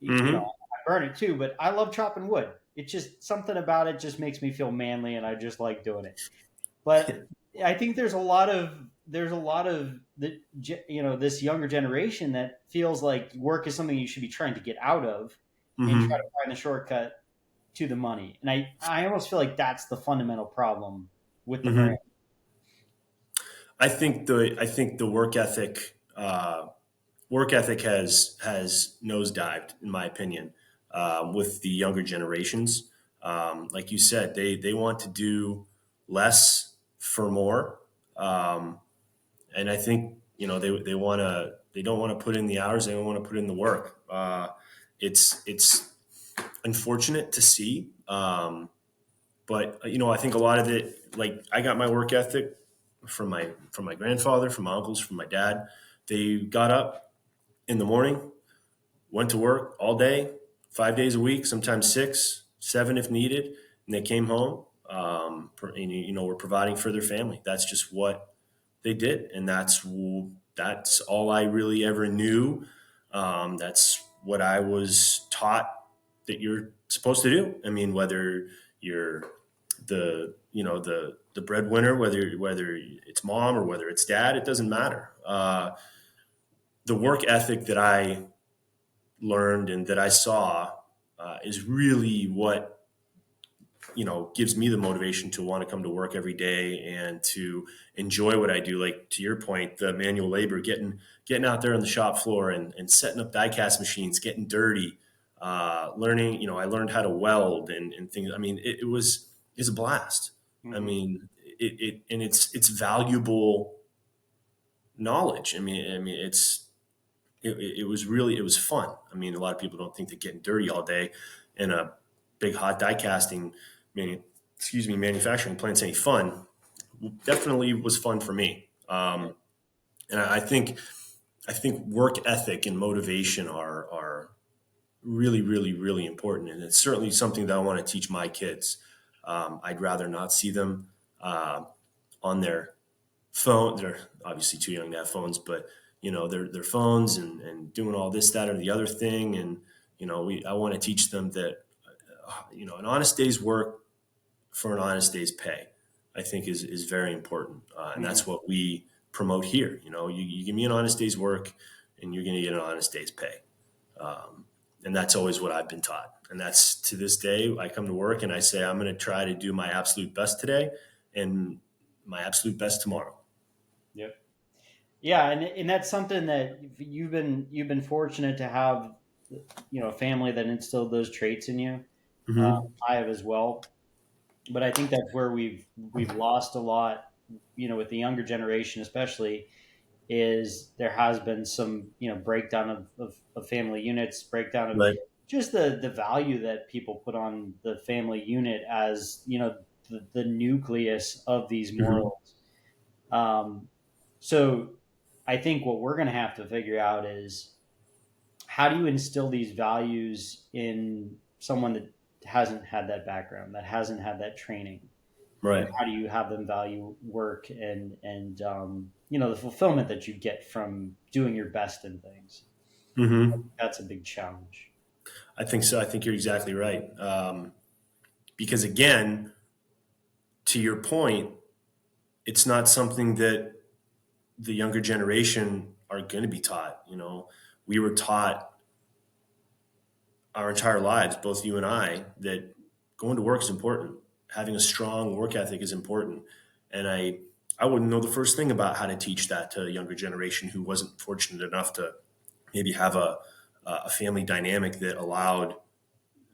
Hmm. I burn it too, but I love chopping wood. It's just something about it just makes me feel manly, and I just like doing it. But I think there's a lot of this younger generation that feels like work is something you should be trying to get out of and try to Hmm. find the shortcut to the money. And I almost feel like that's the fundamental problem with the brand. Hmm. I think the work ethic has nosedived, in my opinion, with the younger generations. Like you said, they want to do less for more, and I think they don't want to put in the hours. They don't want to put in the work. It's unfortunate to see, but I think a lot of it, like I got my work ethic from my grandfather, from my uncles, from my dad. They got up in the morning, went to work all day, 5 days a week, sometimes six, seven if needed, and they came home. And were providing for their family. That's just what they did, and that's all I really ever knew. That's what I was taught that you're supposed to do. I mean, whether you're the breadwinner, whether it's mom or whether it's dad, it doesn't matter. The work ethic that I learned and that I saw is really what gives me the motivation to want to come to work every day and to enjoy what I do. Like to your point, the manual labor, getting out there on the shop floor and setting up die cast machines, getting dirty, learning. I learned how to weld and things. I mean, it's a blast. I Mm-hmm. mean, and it's valuable knowledge. I mean, it was fun. I mean, a lot of people don't think that getting dirty all day in a big hot die casting, manu- manufacturing plant's any fun. Definitely was fun for me. And I think work ethic and motivation are really, really, really important, and it's certainly something that I want to teach my kids. I'd rather not see them uh, on their phone. They're obviously too young to have phones, but their phones and doing all this, that, or the other thing, and I want to teach them that, an honest day's work for an honest day's pay, I think is very important. And Mhm. that's what we promote here. You give me an honest day's work and you're going to get an honest day's pay. And that's always what I've been taught. And that's, to this day, I come to work and I say, I'm going to try to do my absolute best today and my absolute best tomorrow. Yep. Yeah, and that's something that you've been fortunate to have, a family that instilled those traits in you. Mm-hmm. I have as well, but I think that's where we've lost a lot. With the younger generation, especially, is there has been some breakdown of family units, breakdown of Right. just the value that people put on the family unit as the nucleus of these Mm-hmm. morals. Um, so I think what we're going to have to figure out is how do you instill these values in someone that hasn't had that background, that hasn't had that training, and Right. how do you have them value work and the fulfillment that you get from doing your best in things. Mm-hmm. That's a big challenge. I think so. I think you're exactly right. Because again, to your point, it's not something that the younger generation are going to be taught. We were taught our entire lives, both you and I, that going to work is important. Having a strong work ethic is important. And I wouldn't know the first thing about how to teach that to a younger generation who wasn't fortunate enough to maybe have a family dynamic that allowed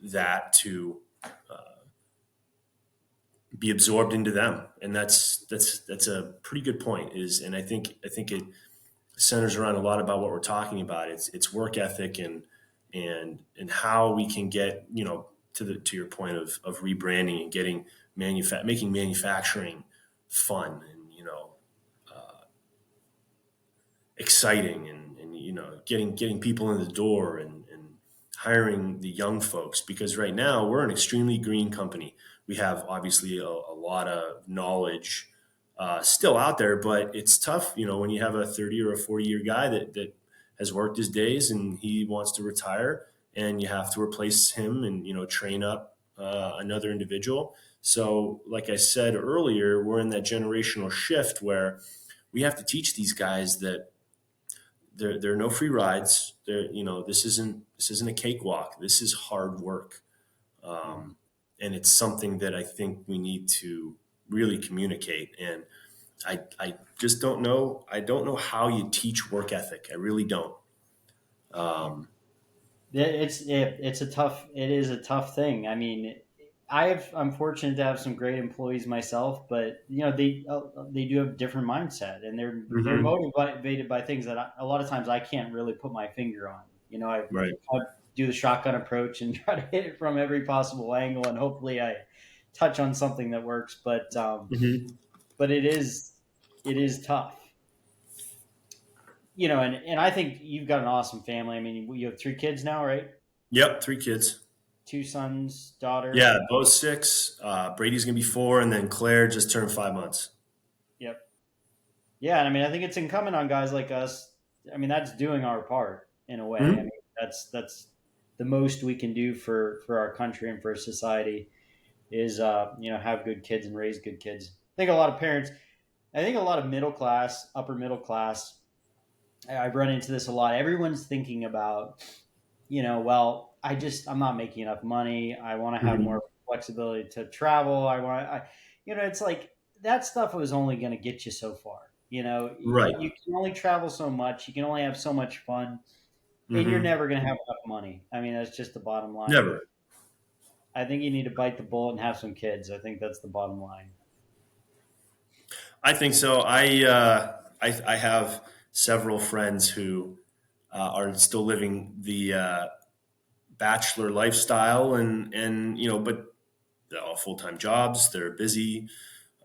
that to be absorbed into them. And that's a pretty good point. And I think it centers around a lot about what we're talking about. It's work ethic and how we can get to your point of rebranding and getting making manufacturing fun and exciting and getting people in the door and hiring the young folks, because right now we're an extremely green company. We have obviously a lot of knowledge still out there, but it's tough, when you have a 30 or a 40-year guy that has worked his days and he wants to retire, and you have to replace him and train up another individual. So like I said earlier, we're in that generational shift where we have to teach these guys that there are no free rides. This isn't a cakewalk. This is hard work, Mhm. and it's something that I think we need to really communicate. And I just don't know. I don't know how you teach work ethic. I really don't. Um, It is a tough thing. I mean, I'm fortunate to have some great employees myself, but they do have a different mindset, and they're mhm. motivated by things that a lot of times I can't really put my finger on. Right. I do the shotgun approach and try to hit it from every possible angle, and hopefully I touch on something that works. Hmm. But it is tough. And I think you've got an awesome family. I mean, you have 3 kids now, right? Yep. 3 kids. 2 sons, daughter. Yeah, both 6. Brady's gonna be 4, and then Claire just turned 5 months. Yep. Yeah, and I mean, I think it's incumbent on guys like us. I mean, that's doing our part in a way. I Mhm. mean, that's the most we can do for our country and for society is have good kids and raise good kids. I think a lot of parents, I think a lot of middle class, upper middle class. I've run into this a lot. Everyone's thinking about, well, I'm not making enough money. I want to have Mhm. more flexibility to travel. It's like that stuff was only going to get you so far. Right. You can only travel so much. You can only have so much fun, and you're Hmm. never going to have enough money. I mean, that's just the bottom line. Never. I think you need to bite the bullet and have some kids. I think that's the bottom line. I think so. I have several friends who are still living the bachelor lifestyle, and but they're all full time jobs. They're busy.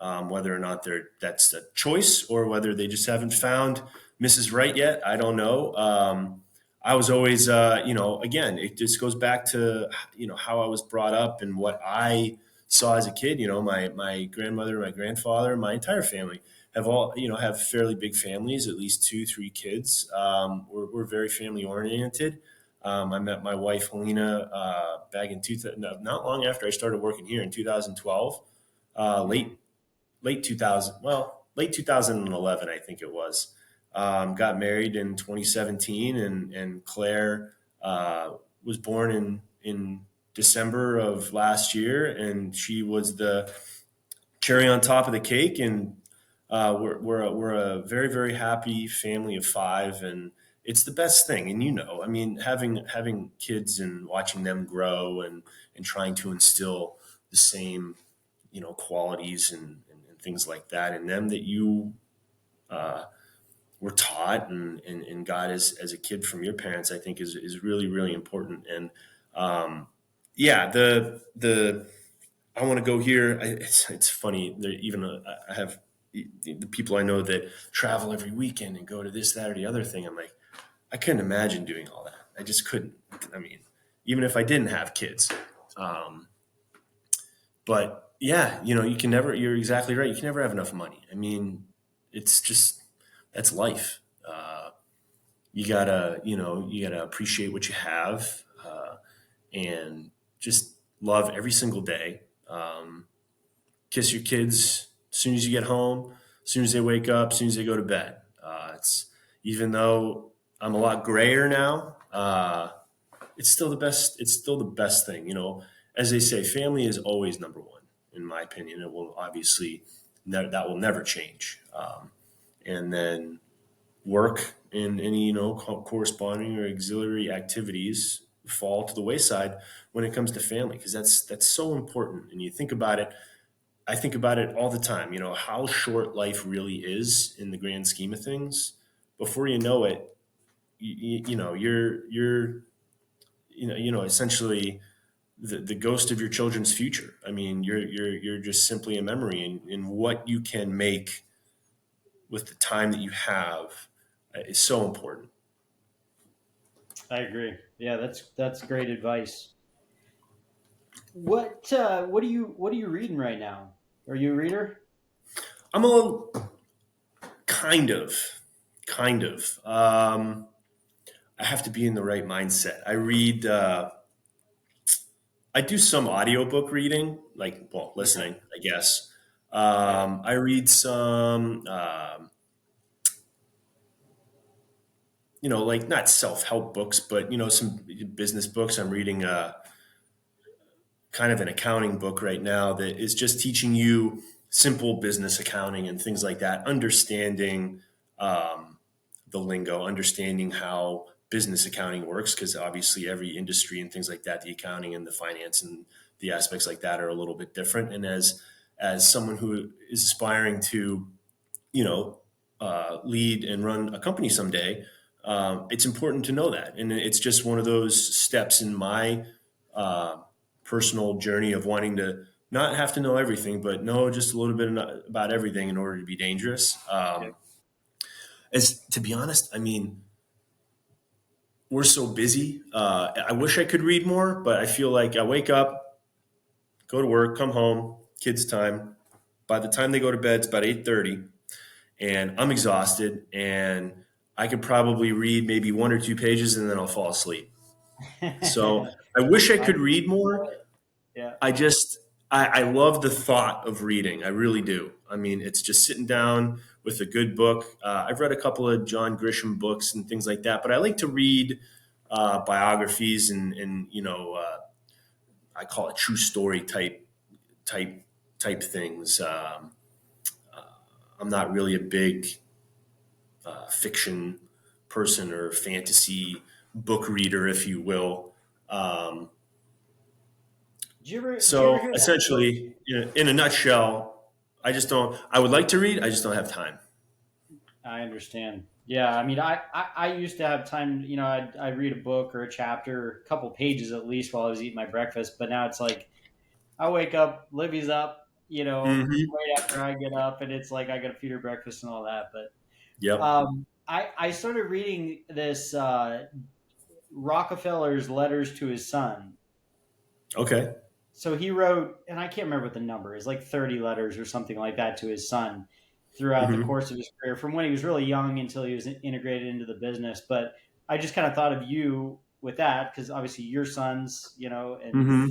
Whether or not that's a choice or whether they just haven't found Mrs. Right yet, I don't know. I was always, again, it just goes back to how I was brought up and what I saw as a kid. My grandmother, my grandfather, my entire family have all have fairly big families, at least 2, 3 kids. We're very family oriented. I met my wife Helena back in not long after I started working here in 2012, Mhm. late 2000, well, late 2011, I think it was. Got married in 2017, and Claire was born in December of last year, and she was the cherry on top of the cake. And we're a very, very happy family of five, and it's the best thing. And I mean, having kids and watching them grow, and trying to instill the same qualities and things like that in them that you uh, were taught and got as a kid from your parents, I think is really, really important. And yeah, the I want to go here. It's funny that even I have the people I know that travel every weekend and go to this, that, or the other thing. I'm like, I couldn't imagine doing all that. I just couldn't. I mean, even if I didn't have kids. Um, but yeah, you can never, you're exactly right. You can never have enough money. I mean, it's just, that's life. You gotta appreciate what you have, and just love every single day. Kiss your kids as soon as you get home, as soon as they wake up, as soon as they go to bed. It's even though I'm a lot grayer now, it's still the best. It's still the best thing. As they say, family is always number one. In my opinion, it will obviously that will never change. And then work and any corresponding or auxiliary activities fall to the wayside when it comes to family, because that's so important. And you think about it, I think about it all the time, how short life really is in the grand scheme of things. Before you know it, you're essentially the ghost of your children's future. I mean, you're just simply a memory, and what you can make with the time that you have is so important. I agree. Yeah, that's great advice. What are you reading right now? Are you a reader? I'm a little kind of. I have to be in the right mindset. I read. I do some audiobook reading, like, well, Okay. listening, I guess. Yeah. I read some, like not self help books, but some business books. I'm reading kind of an accounting book right now that is just teaching you simple business accounting and things like that, understanding um, the lingo, understanding how business accounting works, because obviously every industry and things like that, the accounting and the finance and the aspects like that are a little bit different. And as someone who is aspiring to, you know, lead and run a company someday, it's important to know that. And it's just one of those steps in my uh, personal journey of wanting to not have to know everything, but know just a little bit about everything in order to be dangerous. Yeah. As to be honest, I mean, we're so busy. I wish I could read more, but I feel like I wake up, go to work, come home, kids' time. By the time they go to bed, it's about 8:30, and I'm exhausted, and I could probably read maybe 1 or 2 pages, and then I'll fall asleep. So I wish I I could read more. yeah. I just I love the thought of reading. I really do. I mean, it's just sitting down with a good book. I've read a couple of John Grisham books and things like that, but I like to read biographies and I call it true story type type things. I'm not really a big fiction person or fantasy book reader, if you will. Um, Did you ever so hear that book? essentially, in a nutshell, I just don't. I would like to read. I just don't have time. I understand. Yeah, I mean, I used to have time. I'd read a book or a chapter, a couple pages at least while I was eating my breakfast. But now it's like I wake up, Livy's up, Hmm. right after I get up, and it's like I got to feed her breakfast and all that. But Yep. I started reading this Rockefeller's letters to his son. Okay. So he wrote, and I can't remember what the number is, like 30 letters or something like that to his son throughout the Hmm. course of his career, from when he was really young until he was integrated into the business. But I just kind of thought of you with that, because obviously your sons, and Hmm.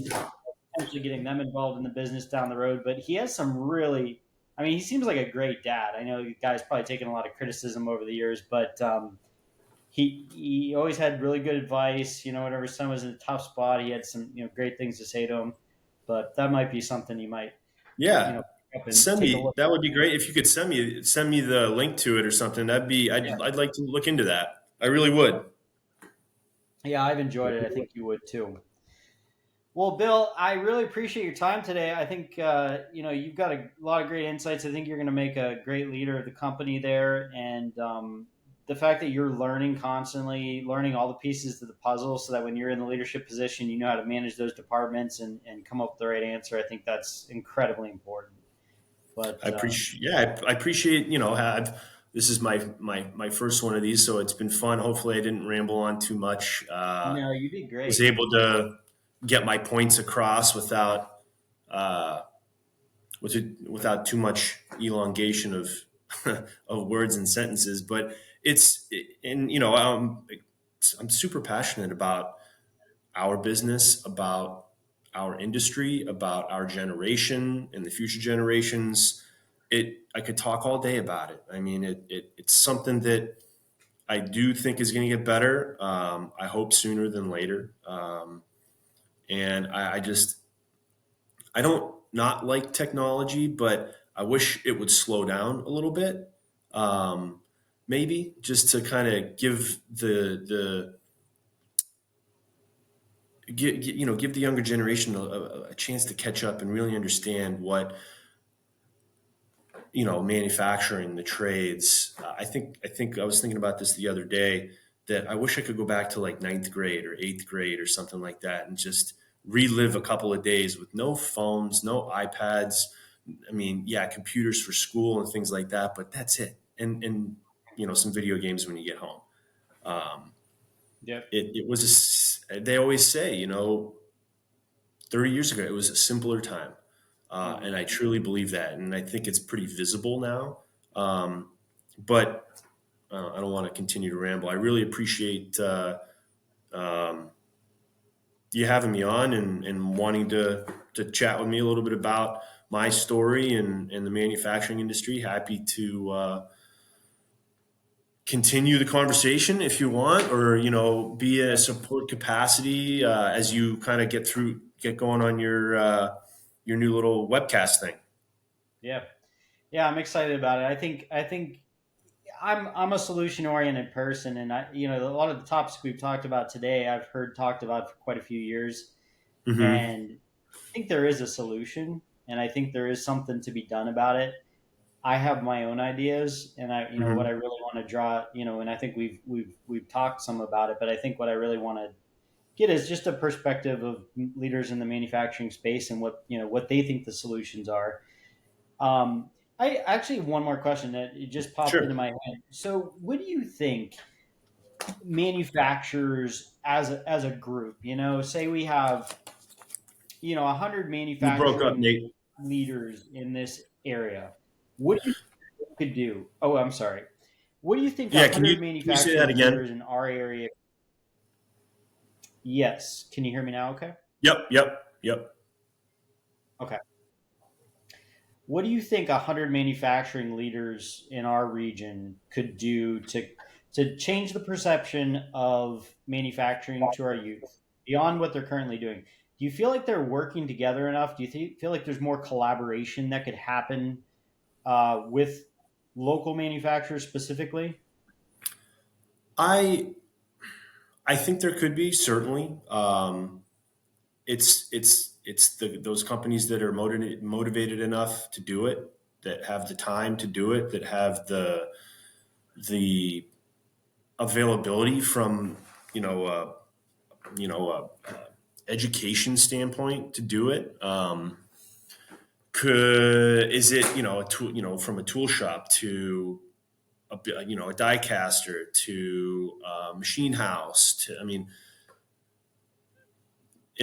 potentially getting them involved in the business down the road. But he has some really, I mean, he seems like a great dad. I know the guy's probably taken a lot of criticism over the years, but he always had really good advice. Whenever his son was in a tough spot, he had some great things to say to him. But that might be something you might Yeah. pick up and Send take a me, look that would at. be great. If you could send me the link to it or something, Yeah, I'd like to look into that. I really would. yeah, I've enjoyed it. I think you would too. Well, Bill, I really appreciate your time today. I think you've got a lot of great insights. I think you're going to make a great leader of the company there, and the fact that you're learning constantly, learning all the pieces of the puzzle, so that when you're in the leadership position, you know how to manage those departments and come up with the right answer. I think that's incredibly important. But I appreciate, this is my first one of these, so it's been fun. Hopefully I didn't ramble on too much. no, you did Was great. able to get my points across uh, without too much elongation of of words and sentences. But and I'm super passionate about our business, about our industry, about our generation and the future generations. I could talk all day about it. I mean, it's something that I do think is going to get better. I hope sooner than later. And I don't not like technology, but I wish it would slow down a little bit. Um, Maybe just to kind of give give the younger generation a chance to catch up and really understand what manufacturing, the trades. I think I was thinking about this the other day, that I wish I could go back to like ninth grade or eighth grade or something like that and just relive a couple of days with no phones, no iPads. I mean, yeah, computers for school and things like that, but that's it. And some video games when you get home. Um, Yep. it was they always say, 30 years ago, it was a simpler time. Mhm. And I truly believe that. And I think it's pretty visible now. But I don't want to continue to ramble. I really appreciate um, you having me on and wanting to chat with me a little bit about my story and the manufacturing industry. Happy to continue the conversation if you want, or be a support capacity as you kind of get going on your new little webcast thing. Yeah. Yeah, I'm excited about it. I think I'm a solution oriented person, and a lot of the topics we've talked about today, I've heard talked about for quite a few years, Hmm. and I think there is a solution, and I think there is something to be done about it. I have my own ideas, and what I Hmm. really want to draw, and I think we've talked some about it, but I think what I really want to get is just a perspective of leaders in the manufacturing space and what they think the solutions are. I actually have one more question that it just popped into Sure. my head. So, what do you think manufacturers as a group? Say we have 100 You broke up, manufacturing Nate. leaders in this area. What do you think they could do? Oh, I'm sorry. What do you think Yeah, 100 can you say that manufacturing again? leaders in our area? Yes. Can you hear me now? Okay. Yep. Okay. What do you think 100 manufacturing leaders in our region could do to change the perception of manufacturing to our youth beyond what they're currently doing? Do you feel like they're working together enough? Do you feel like there's more collaboration that could happen with local manufacturers specifically? I I think there could be, certainly. It's those companies that are motivated enough to do it, that have the time to do it, that have the availability from you know uh, education standpoint to do it. Could Is it a tool, from a tool shop to a die caster to a machine house to, I mean,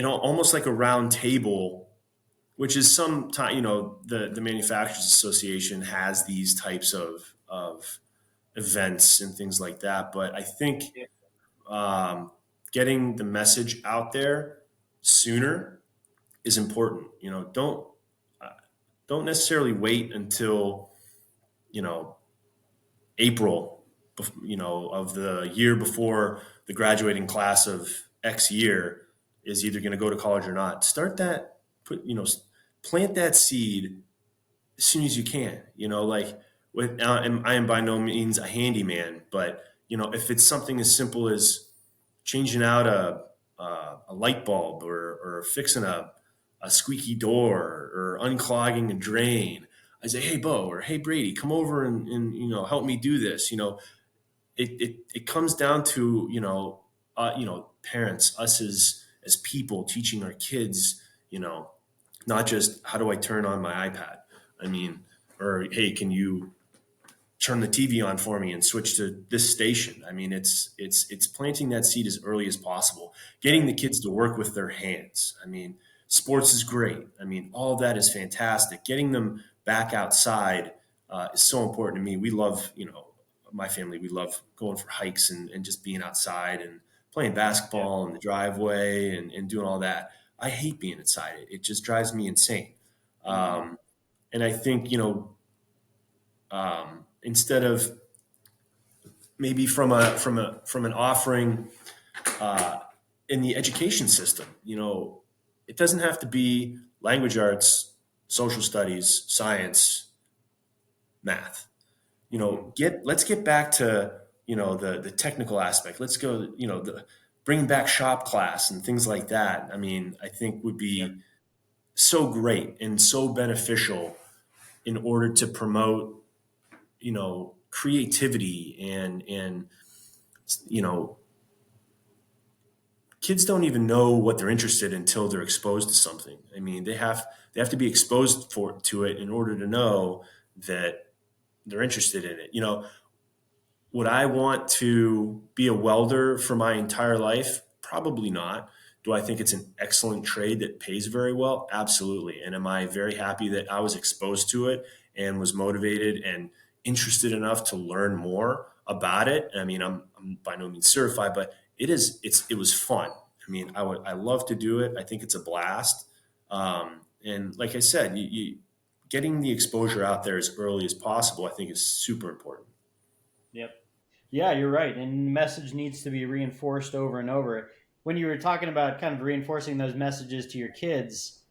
almost like a round table, which is some time, the manufacturers association has these types of events and things like that. But I think, getting the message out there sooner is important. Uh, don't necessarily wait until you know April, of the year before the graduating class of X year is either going to go to college or not. Start that, plant that seed as soon as you can. I am by no means a handyman, but if it's something as simple as changing out a light bulb, or fixing a squeaky door, or unclogging a drain, I say, hey, Bo, or hey, Brady, come over and help me do this. It comes down to parents, us as people, teaching our kids, not just how do I turn on my iPad. I mean, or hey, can you turn the TV on for me and switch to this station? I mean, it's planting that seed as early as possible, getting the kids to work with their hands. I mean, sports is great. I mean, all of that is fantastic. Getting them back outside is so important to me. We love, my family, we love going for hikes and just being outside and playing Yeah. basketball in the driveway and doing all that. I hate being inside. It just drives me insane. Hmm. Um, and I think, instead of maybe from an offering uh, in the education system. It doesn't have to be language arts, social studies, science, math. Hmm. Let's get back to the technical aspect. Let's go, bring back shop class and things like that. I mean, I think would Yep. be so great and so beneficial in order to promote creativity and you know kids don't even know what they're interested in until they're exposed to something. I mean, they have to be exposed to it in order to know that they're interested in it. Would I want to be a welder for my entire life? Probably not. Do I think it's an excellent trade that pays very well? Absolutely. And am I very happy that I was exposed to it and was motivated and interested enough to learn more about it? I mean, I'm by no means certified, but it was fun. I mean, I love to do it. I think it's a blast. And like I said, getting the exposure out there as early as possible, I think, is super important. Yep. Yeah, you're right. And the message needs to be reinforced over and over. When you were talking about kind of reinforcing those messages to your kids,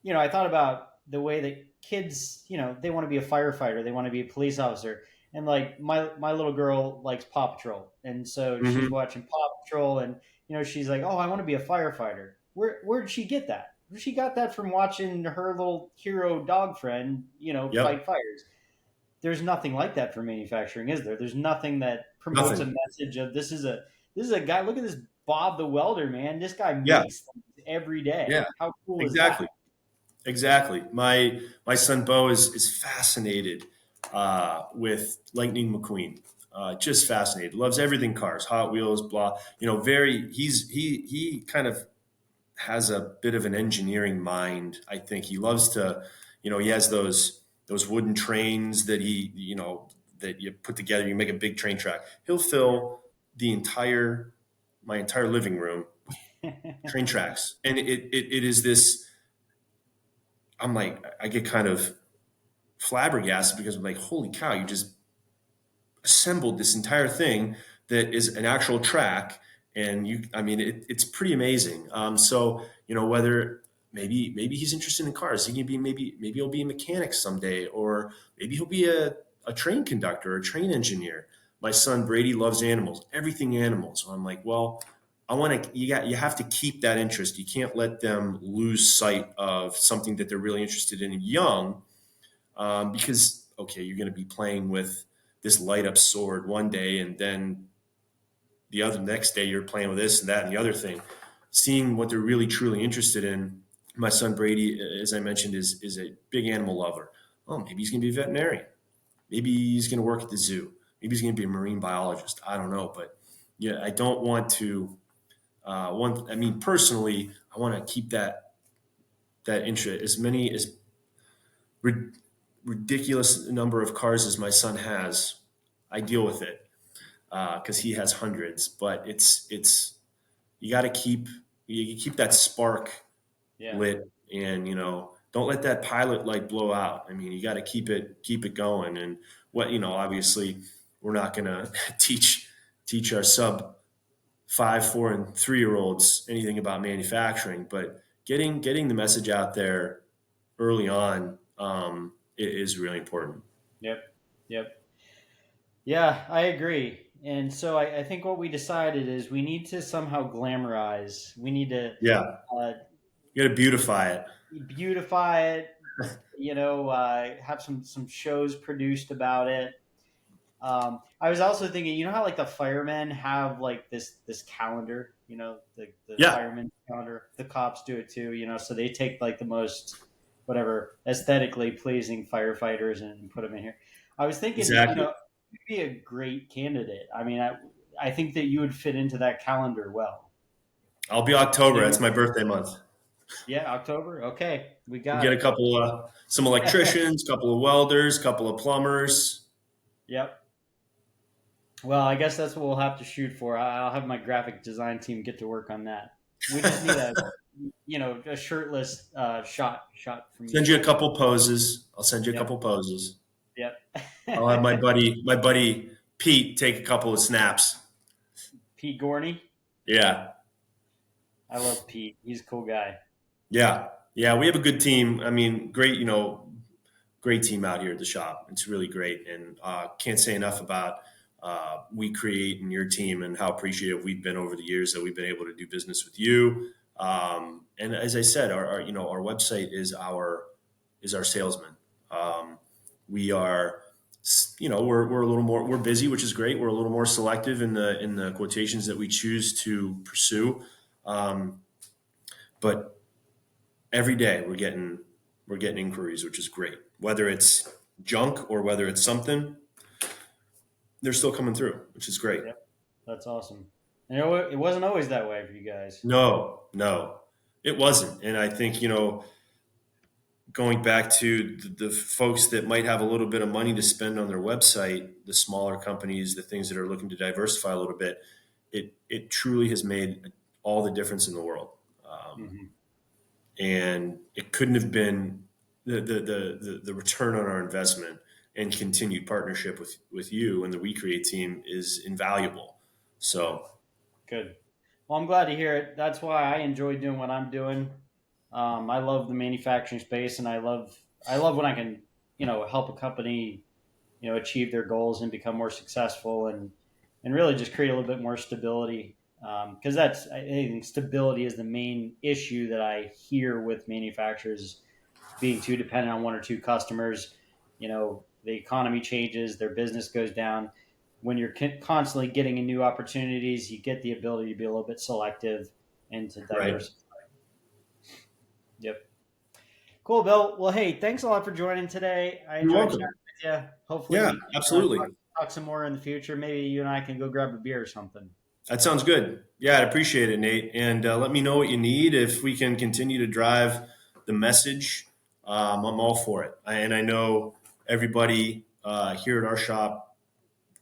I thought about the way that kids, they want to be a firefighter, they want to be a police officer. And like my little girl likes Paw Patrol. And so she's Hmm. watching Paw Patrol, and she's like, "Oh, I want to be a firefighter." Where did she get that? She got that from watching her little hero dog friend, fight Yep. fires. There's nothing like that for manufacturing, is there? There's nothing that promotes a Nothing. message of this is a guy. Look at this Bob the welder, man. This guy Yeah. makes things every day. Yeah. How cool is that? Exactly. Exactly. My son Bo is fascinated with Lightning McQueen. Just fascinated. Loves everything cars, Hot Wheels, blah. Very. He kind of has a bit of an engineering mind. I think he loves to. He has those wooden trains that that you put together. You make a big train track. He'll fill the entire my entire living room train tracks, and it is this. I'm like, I get kind of flabbergasted because I'm like, holy cow, you just assembled this entire thing that is an actual track. And I mean, it's pretty amazing. So, whether maybe he's interested in cars, he can be, maybe he'll be a mechanic someday, or maybe he'll be a train conductor, a train engineer. My son Brady loves animals, everything animals. So I'm like, well, you have to keep that interest. You can't let them lose sight of something that they're really interested in young, because okay, you're going to be playing with this light up sword one day, and then the other next day you're playing with this and that and the other thing. Seeing what they're really truly interested in. My son Brady, as I mentioned, is a big animal lover. Oh, maybe he's going to be a veterinarian. Maybe he's going to work at the zoo. Maybe he's going to be a marine biologist. I don't know, but yeah, I don't want to. I mean, personally, I want to keep that interest. As many as ridiculous number of cars as my son has, I deal with it because he has hundreds. But you got to keep that spark Yeah. lit, and don't let that pilot light blow out. I mean, you got to keep it going. And obviously, we're not going to teach our sub 5, 4, and 3 year olds anything about manufacturing, but getting the message out there early on is really important. Yep. Yep. Yeah, I agree. And so I think what we decided is we need to somehow glamorize. We need to Yeah, uh, you got to beautify it. beautify it. Have some shows produced about it. I was also thinking, how like the firemen have like this calendar, the Yeah, fireman calendar. The cops do it too, so they take like the most whatever aesthetically pleasing firefighters and put them in here. I was thinking, exactly. you'd be a great candidate. I mean, I think that you would fit into that calendar well. I'll be October. Maybe, That's my birthday month. yeah, October. Okay, we We'll got get a it. couple, some electricians, couple of welders, couple of plumbers. Yep. Well, I guess that's what we'll have to shoot for. I'll have my graphic design team get to work on that. We just need a shirtless shot from Send you. you a couple poses. I'll send you a Yep. couple poses. Yep. I'll have my buddy Pete take a couple of snaps. Pete Gorney. Yeah, I love Pete. He's a cool guy. yeah, yeah. We have a good team. I mean, great team out here at the shop. It's really great, and can't say enough about We Create and your team, and how appreciative we've been over the years that we've been able to do business with you. And as I said, our website is our salesman. We are, we're a little more, we're busy, which is great. We're a little more selective in the quotations that we choose to pursue. Um, but every day we're getting inquiries, which is great. Whether it's junk or whether it's something, they're still coming through, which is great. Yep. That's awesome. And it wasn't always that way for you guys. No, no, it wasn't. And I think, going back to the folks that might have a little bit of money to spend on their website, the smaller companies, the things that are looking to diversify a little bit, it truly has made all the difference in the world. Hmm. And it couldn't have been the return on our investment and continued partnership with you and the We Create team is invaluable. Yeah. So Good. Well, I'm glad to hear it. That's why I enjoy doing what I'm doing. I love the manufacturing space, and I love when I can, help a company, achieve their goals and become more successful, and really just create a little bit more stability. Because I think stability is the main issue that I hear with manufacturers being too dependent on one or two customers. The economy changes, their business goes down. When you're constantly getting in new opportunities, you get the ability to be a little bit selective and to right, diversify. Yep. Cool, Bill. Well, hey, thanks a lot for joining today. I you're enjoyed chatting welcome. with you. Hopefully, Yeah, we can absolutely. talk some more in the future. Maybe you and I can go grab a beer or something. That sounds good. Yeah, I'd appreciate it, Nate. And let me know what you need. If we can continue to drive the message, I'm all for it. And I know everybody here at our shop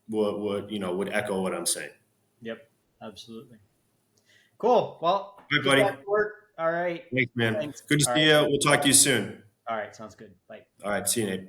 would echo what I'm saying. Yep, absolutely. Cool. Well, All right, get buddy. back to work. All right. Thanks, man. Thanks. Good to All see right. you. We'll talk to you soon. All right. Sounds good. Bye. All right. See you, Nate.